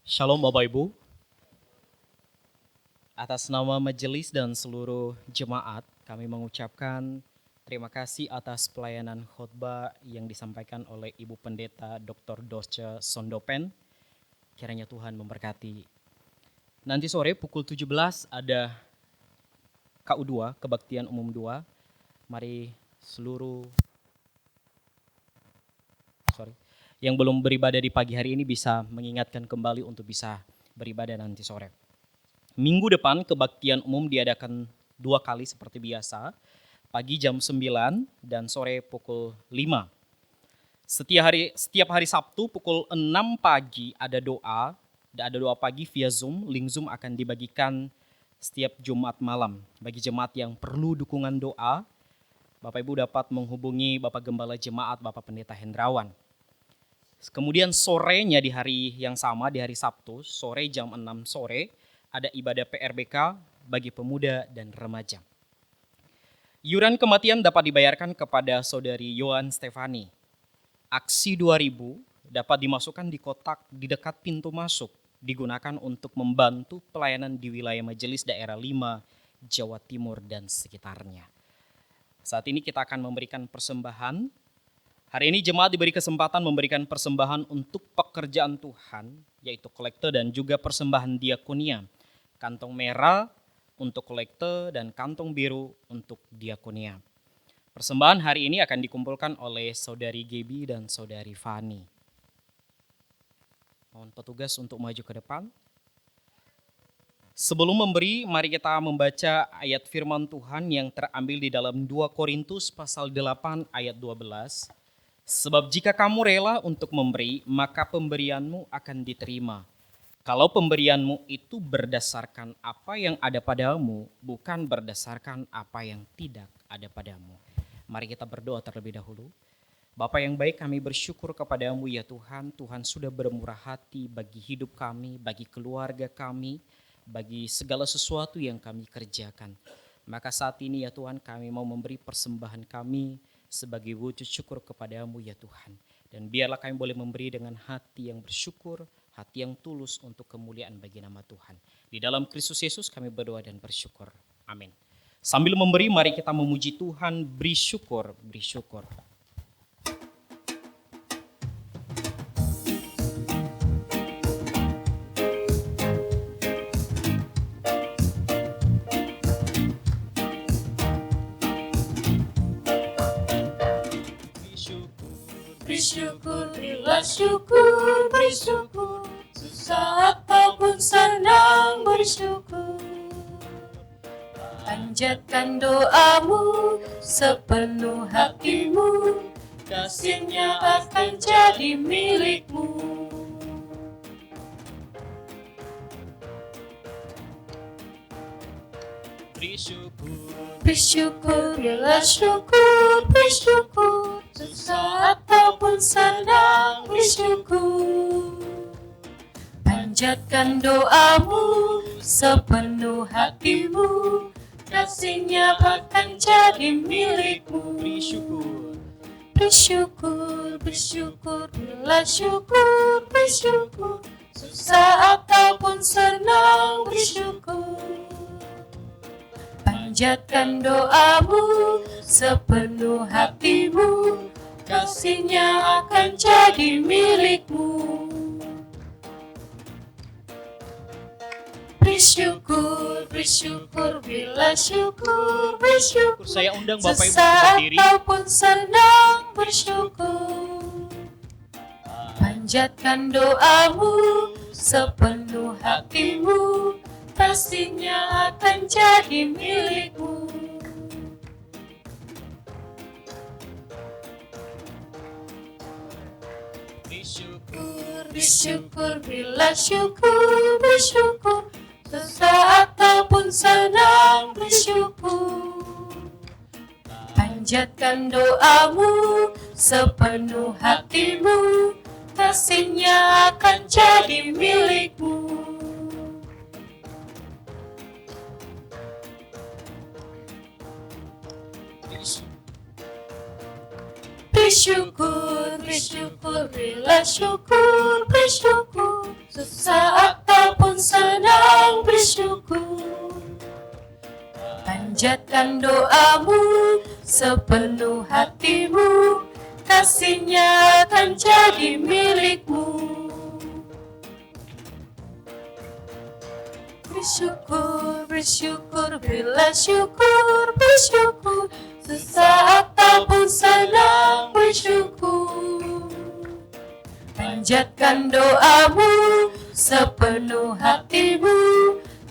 Shalom Bapak Ibu. Atas nama majelis dan seluruh jemaat, kami mengucapkan terima kasih atas pelayanan khotbah yang disampaikan oleh Ibu Pendeta Dr. Dosce Sondopen. Kiranya Tuhan memberkati. Nanti sore pukul 17 ada KU2, Kebaktian Umum 2. Mari seluruh yang belum beribadah di pagi hari ini bisa mengingatkan kembali untuk bisa beribadah nanti sore. Minggu depan kebaktian umum diadakan 2 kali seperti biasa, pagi jam 9 dan sore pukul 5. Setiap hari Sabtu pukul 6 pagi ada doa pagi via Zoom, link Zoom akan dibagikan setiap Jumat malam. Bagi jemaat yang perlu dukungan doa, Bapak Ibu dapat menghubungi Bapak Gembala Jemaat, Bapak Pendeta Hendrawan. Kemudian sorenya di hari yang sama, di hari Sabtu, sore jam 6 sore, ada ibadah PRBK bagi pemuda dan remaja. Iuran kematian dapat dibayarkan kepada Saudari Yohan Stefani. Aksi 2000 dapat dimasukkan di kotak di dekat pintu masuk, digunakan untuk membantu pelayanan di wilayah Majelis Daerah 5, Jawa Timur dan sekitarnya. Saat ini kita akan memberikan persembahan. Hari ini jemaat diberi kesempatan memberikan persembahan untuk pekerjaan Tuhan, yaitu kolekte dan juga persembahan diakonia. Kantong merah untuk kolekte dan kantong biru untuk diakonia. Persembahan hari ini akan dikumpulkan oleh Saudari Gebi dan Saudari Fani. Mohon petugas untuk maju ke depan. Sebelum memberi, mari kita membaca ayat firman Tuhan yang terambil di dalam 2 Korintus pasal 8 ayat 12. Sebab jika kamu rela untuk memberi, maka pemberianmu akan diterima. Kalau pemberianmu itu berdasarkan apa yang ada padamu, bukan berdasarkan apa yang tidak ada padamu. Mari kita berdoa terlebih dahulu. Bapa yang baik, kami bersyukur kepadamu ya Tuhan. Tuhan sudah bermurah hati bagi hidup kami, bagi keluarga kami, bagi segala sesuatu yang kami kerjakan. Maka saat ini ya Tuhan, kami mau memberi persembahan kami sebagai wujud syukur kepadamu ya Tuhan. Dan biarlah kami boleh memberi dengan hati yang bersyukur, hati yang tulus untuk kemuliaan bagi nama Tuhan. Di dalam Kristus Yesus kami berdoa dan bersyukur. Amin. Sambil memberi, mari kita memuji Tuhan, beri syukur, beri syukur. Bersyukur, berilah syukur, bersyukur. Susah ataupun senang, bersyukur. Panjatkan doamu sepenuh hatimu, kasihnya akan jadi milikmu. Bersyukur, berilah syukur, bersyukur. Susah ataupun senang, bersyukur. Panjatkan doamu sepenuh hatimu, kasihnya akan jadi milikmu. Bersyukur, bersyukur, berilah syukur, bersyukur. Susah ataupun senang, bersyukur. Panjatkan doamu sepenuh hatimu, kasihnya akan jadi milikmu. Bersyukur, bersyukur, berilah syukur, bersyukur. Saya undang Bapak Ibu Susah berdiri. ataupun senang, bersyukur. Panjatkan doamu sepenuh hatimu, kasihnya akan jadi milikmu. Bersyukur, berilah syukur, bersyukur. Susah ataupun senang, bersyukur. Panjatkan doamu sepenuh hatimu, kasihnya akan jadi milikmu. Bersyukur, bersyukur, berilah syukur, bersyukur. Susah ataupun senang, bersyukur. Panjatkan doamu sepenuh hatimu, kasihnya akan jadi milikmu. Bersyukur, bersyukur, berilah syukur, bersyukur. Susah ataupun senang, bersyukur. Panjatkan doamu sepenuh hatimu,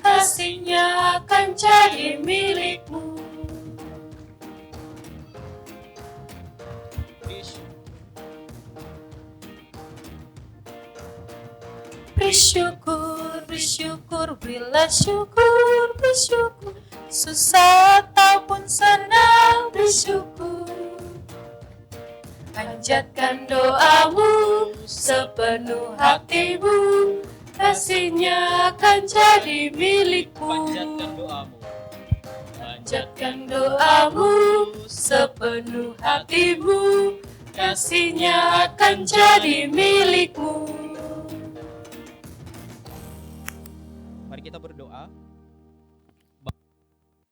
kasihnya akan jadi milikmu. Bersyukur, bersyukur, berilah syukur, bersyukur. Susah ataupun senang, bersyukur. Panjatkan doamu sepenuh hatimu, kasihnya akan jadi milikmu. Panjatkan doamu. Panjatkan doamu sepenuh hatimu, kasihnya akan jadi milikmu. Mari kita berdoa.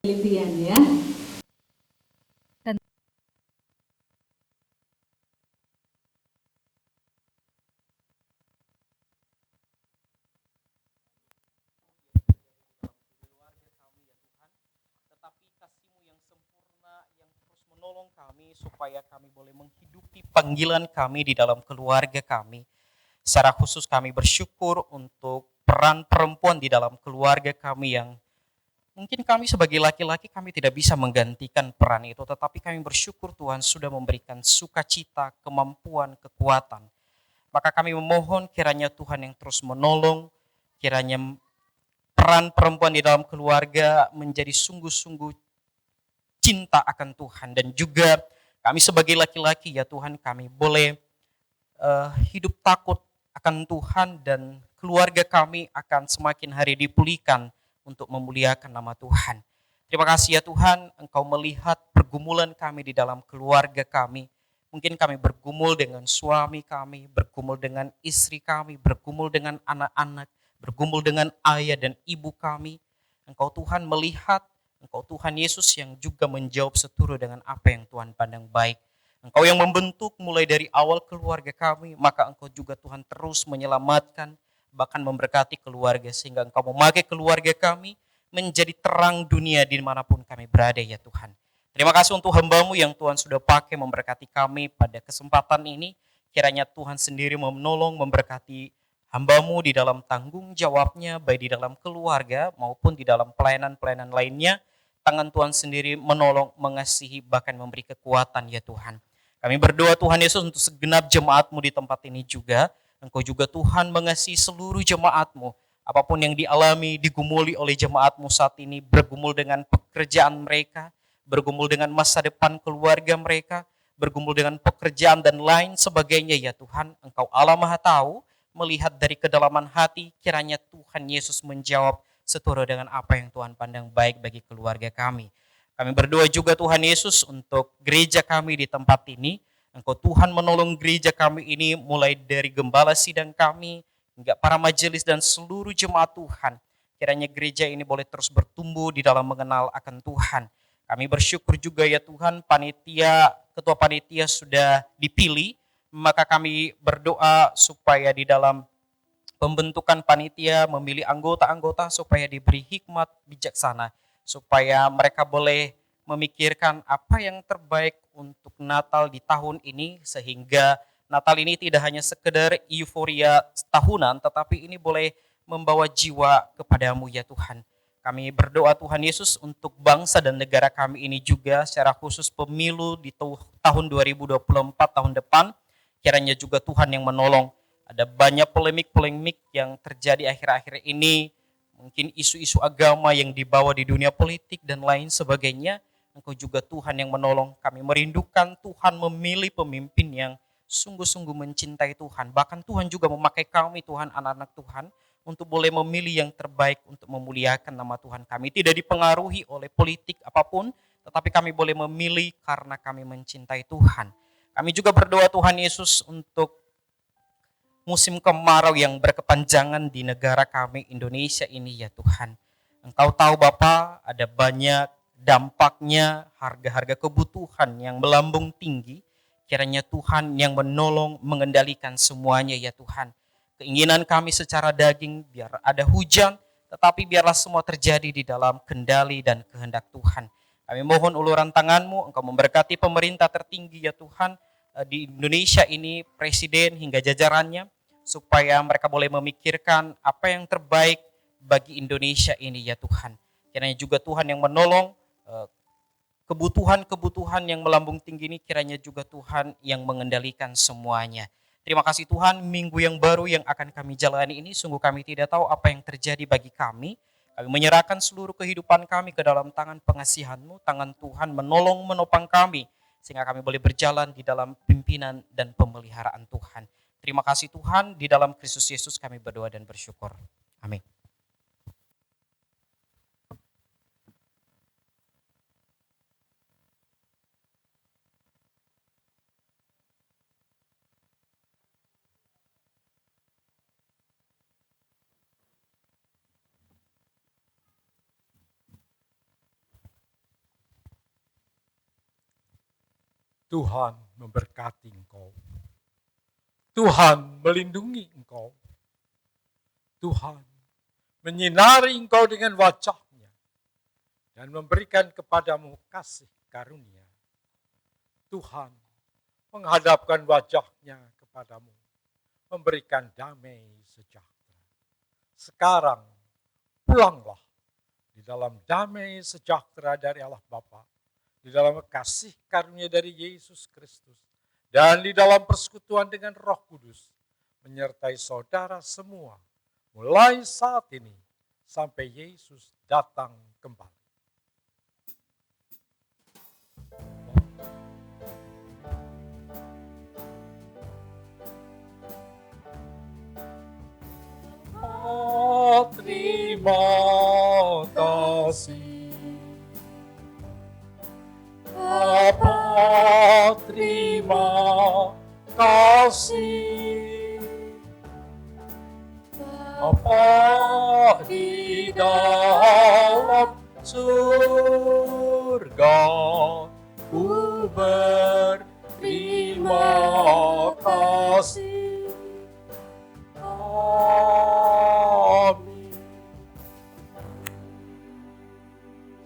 Penelitian ya. Tetapi kasih-Mu yang sempurna yang terus menolong kami supaya kami boleh menghidupi panggilan kami di dalam keluarga kami. Secara khusus kami bersyukur untuk peran perempuan di dalam keluarga kami yang mungkin kami sebagai laki-laki kami tidak bisa menggantikan peran itu, tetapi kami bersyukur Tuhan sudah memberikan sukacita, kemampuan, kekuatan. Maka kami memohon kiranya Tuhan yang terus menolong, kiranya peran perempuan di dalam keluarga menjadi sungguh-sungguh cinta akan Tuhan. Dan juga Kami sebagai laki-laki ya Tuhan, kami boleh hidup takut akan Tuhan, dan keluarga kami akan semakin hari dipulihkan untuk memuliakan nama Tuhan. Terima kasih ya Tuhan, Engkau melihat pergumulan kami di dalam keluarga kami. Mungkin kami bergumul dengan suami kami, bergumul dengan istri kami, bergumul dengan anak-anak, bergumul dengan ayah dan ibu kami. Engkau Tuhan melihat, Engkau Tuhan Yesus yang juga menjawab seturut dengan apa yang Tuhan pandang baik. Engkau yang membentuk mulai dari awal keluarga kami, maka Engkau juga Tuhan terus menyelamatkan, bahkan memberkati keluarga, sehingga Engkau memakai keluarga kami menjadi terang dunia dimanapun kami berada ya Tuhan. Terima kasih untuk hamba-Mu yang Tuhan sudah pakai memberkati kami pada kesempatan ini. Kiranya Tuhan sendiri menolong, memberkati hamba-Mu di dalam tanggung jawabnya, baik di dalam keluarga maupun di dalam pelayanan-pelayanan lainnya. Tangan Tuhan sendiri menolong, mengasihi, bahkan memberi kekuatan ya Tuhan. Kami berdoa Tuhan Yesus untuk segenap jemaat-Mu di tempat ini juga. Engkau juga Tuhan mengasihi seluruh jemaat-Mu. Apapun yang dialami, digumuli oleh jemaat-Mu saat ini, bergumul dengan pekerjaan mereka, bergumul dengan masa depan keluarga mereka, bergumul dengan pekerjaan dan lain sebagainya ya Tuhan. Engkau Allah Maha Tahu, melihat dari kedalaman hati, kiranya Tuhan Yesus menjawab seturut dengan apa yang Tuhan pandang baik bagi keluarga kami. Kami berdoa juga Tuhan Yesus untuk gereja kami di tempat ini. Engkau Tuhan menolong gereja kami ini mulai dari gembala sidang kami, hingga para majelis dan seluruh jemaat Tuhan. Kiranya gereja ini boleh terus bertumbuh di dalam mengenal akan Tuhan. Kami bersyukur juga ya Tuhan, ketua panitia sudah dipilih, maka kami berdoa supaya di dalam pembentukan panitia memilih anggota-anggota supaya diberi hikmat bijaksana, supaya mereka boleh memikirkan apa yang terbaik untuk Natal di tahun ini, sehingga Natal ini tidak hanya sekedar euforia tahunan, tetapi ini boleh membawa jiwa kepadamu ya Tuhan. Kami berdoa Tuhan Yesus untuk bangsa dan negara kami ini juga, secara khusus pemilu di tahun 2024 tahun depan, kiranya juga Tuhan yang menolong. Ada banyak polemik-polemik yang terjadi akhir-akhir ini, mungkin isu-isu agama yang dibawa di dunia politik dan lain sebagainya. Engkau juga Tuhan yang menolong. Kami merindukan Tuhan memilih pemimpin yang sungguh-sungguh mencintai Tuhan. Bahkan Tuhan juga memakai kami Tuhan, anak-anak Tuhan, untuk boleh memilih yang terbaik untuk memuliakan nama Tuhan. Kami tidak dipengaruhi oleh politik apapun, tetapi kami boleh memilih karena kami mencintai Tuhan. Kami juga berdoa Tuhan Yesus untuk musim kemarau yang berkepanjangan di negara kami Indonesia ini ya Tuhan. Engkau tahu Bapa, ada banyak dampaknya, harga-harga kebutuhan yang melambung tinggi. Kiranya Tuhan yang menolong mengendalikan semuanya ya Tuhan. Keinginan kami secara daging biar ada hujan, tetapi biarlah semua terjadi di dalam kendali dan kehendak Tuhan. Kami mohon uluran tangan-Mu, Engkau memberkati pemerintah tertinggi ya Tuhan di Indonesia ini, presiden hingga jajarannya, supaya mereka boleh memikirkan apa yang terbaik bagi Indonesia ini ya Tuhan. Kiranya juga Tuhan yang menolong kebutuhan-kebutuhan yang melambung tinggi ini, kiranya juga Tuhan yang mengendalikan semuanya. Terima kasih Tuhan, minggu yang baru yang akan kami jalani ini, sungguh kami tidak tahu apa yang terjadi bagi kami. Kami menyerahkan seluruh kehidupan kami ke dalam tangan pengasihan-Mu, tangan Tuhan menolong menopang kami, sehingga kami boleh berjalan di dalam pimpinan dan pemeliharaan Tuhan. Terima kasih Tuhan, di dalam Kristus Yesus kami berdoa dan bersyukur. Amin. Tuhan memberkati engkau. Tuhan melindungi engkau. Tuhan menyinari engkau dengan wajah-Nya dan memberikan kepadamu kasih karunia. Tuhan menghadapkan wajah-Nya kepadamu, memberikan damai sejahtera. Sekarang pulanglah di dalam damai sejahtera dari Allah Bapa, di dalam kasih karunia dari Yesus Kristus, dan di dalam persekutuan dengan Roh Kudus, menyertai saudara semua, mulai saat ini sampai Yesus datang kembali. kasih. Bapa, terima kasih. Bapa di dalam surga, ku berterima kasih. Amin.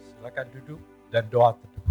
Silakan duduk dan doa teduh.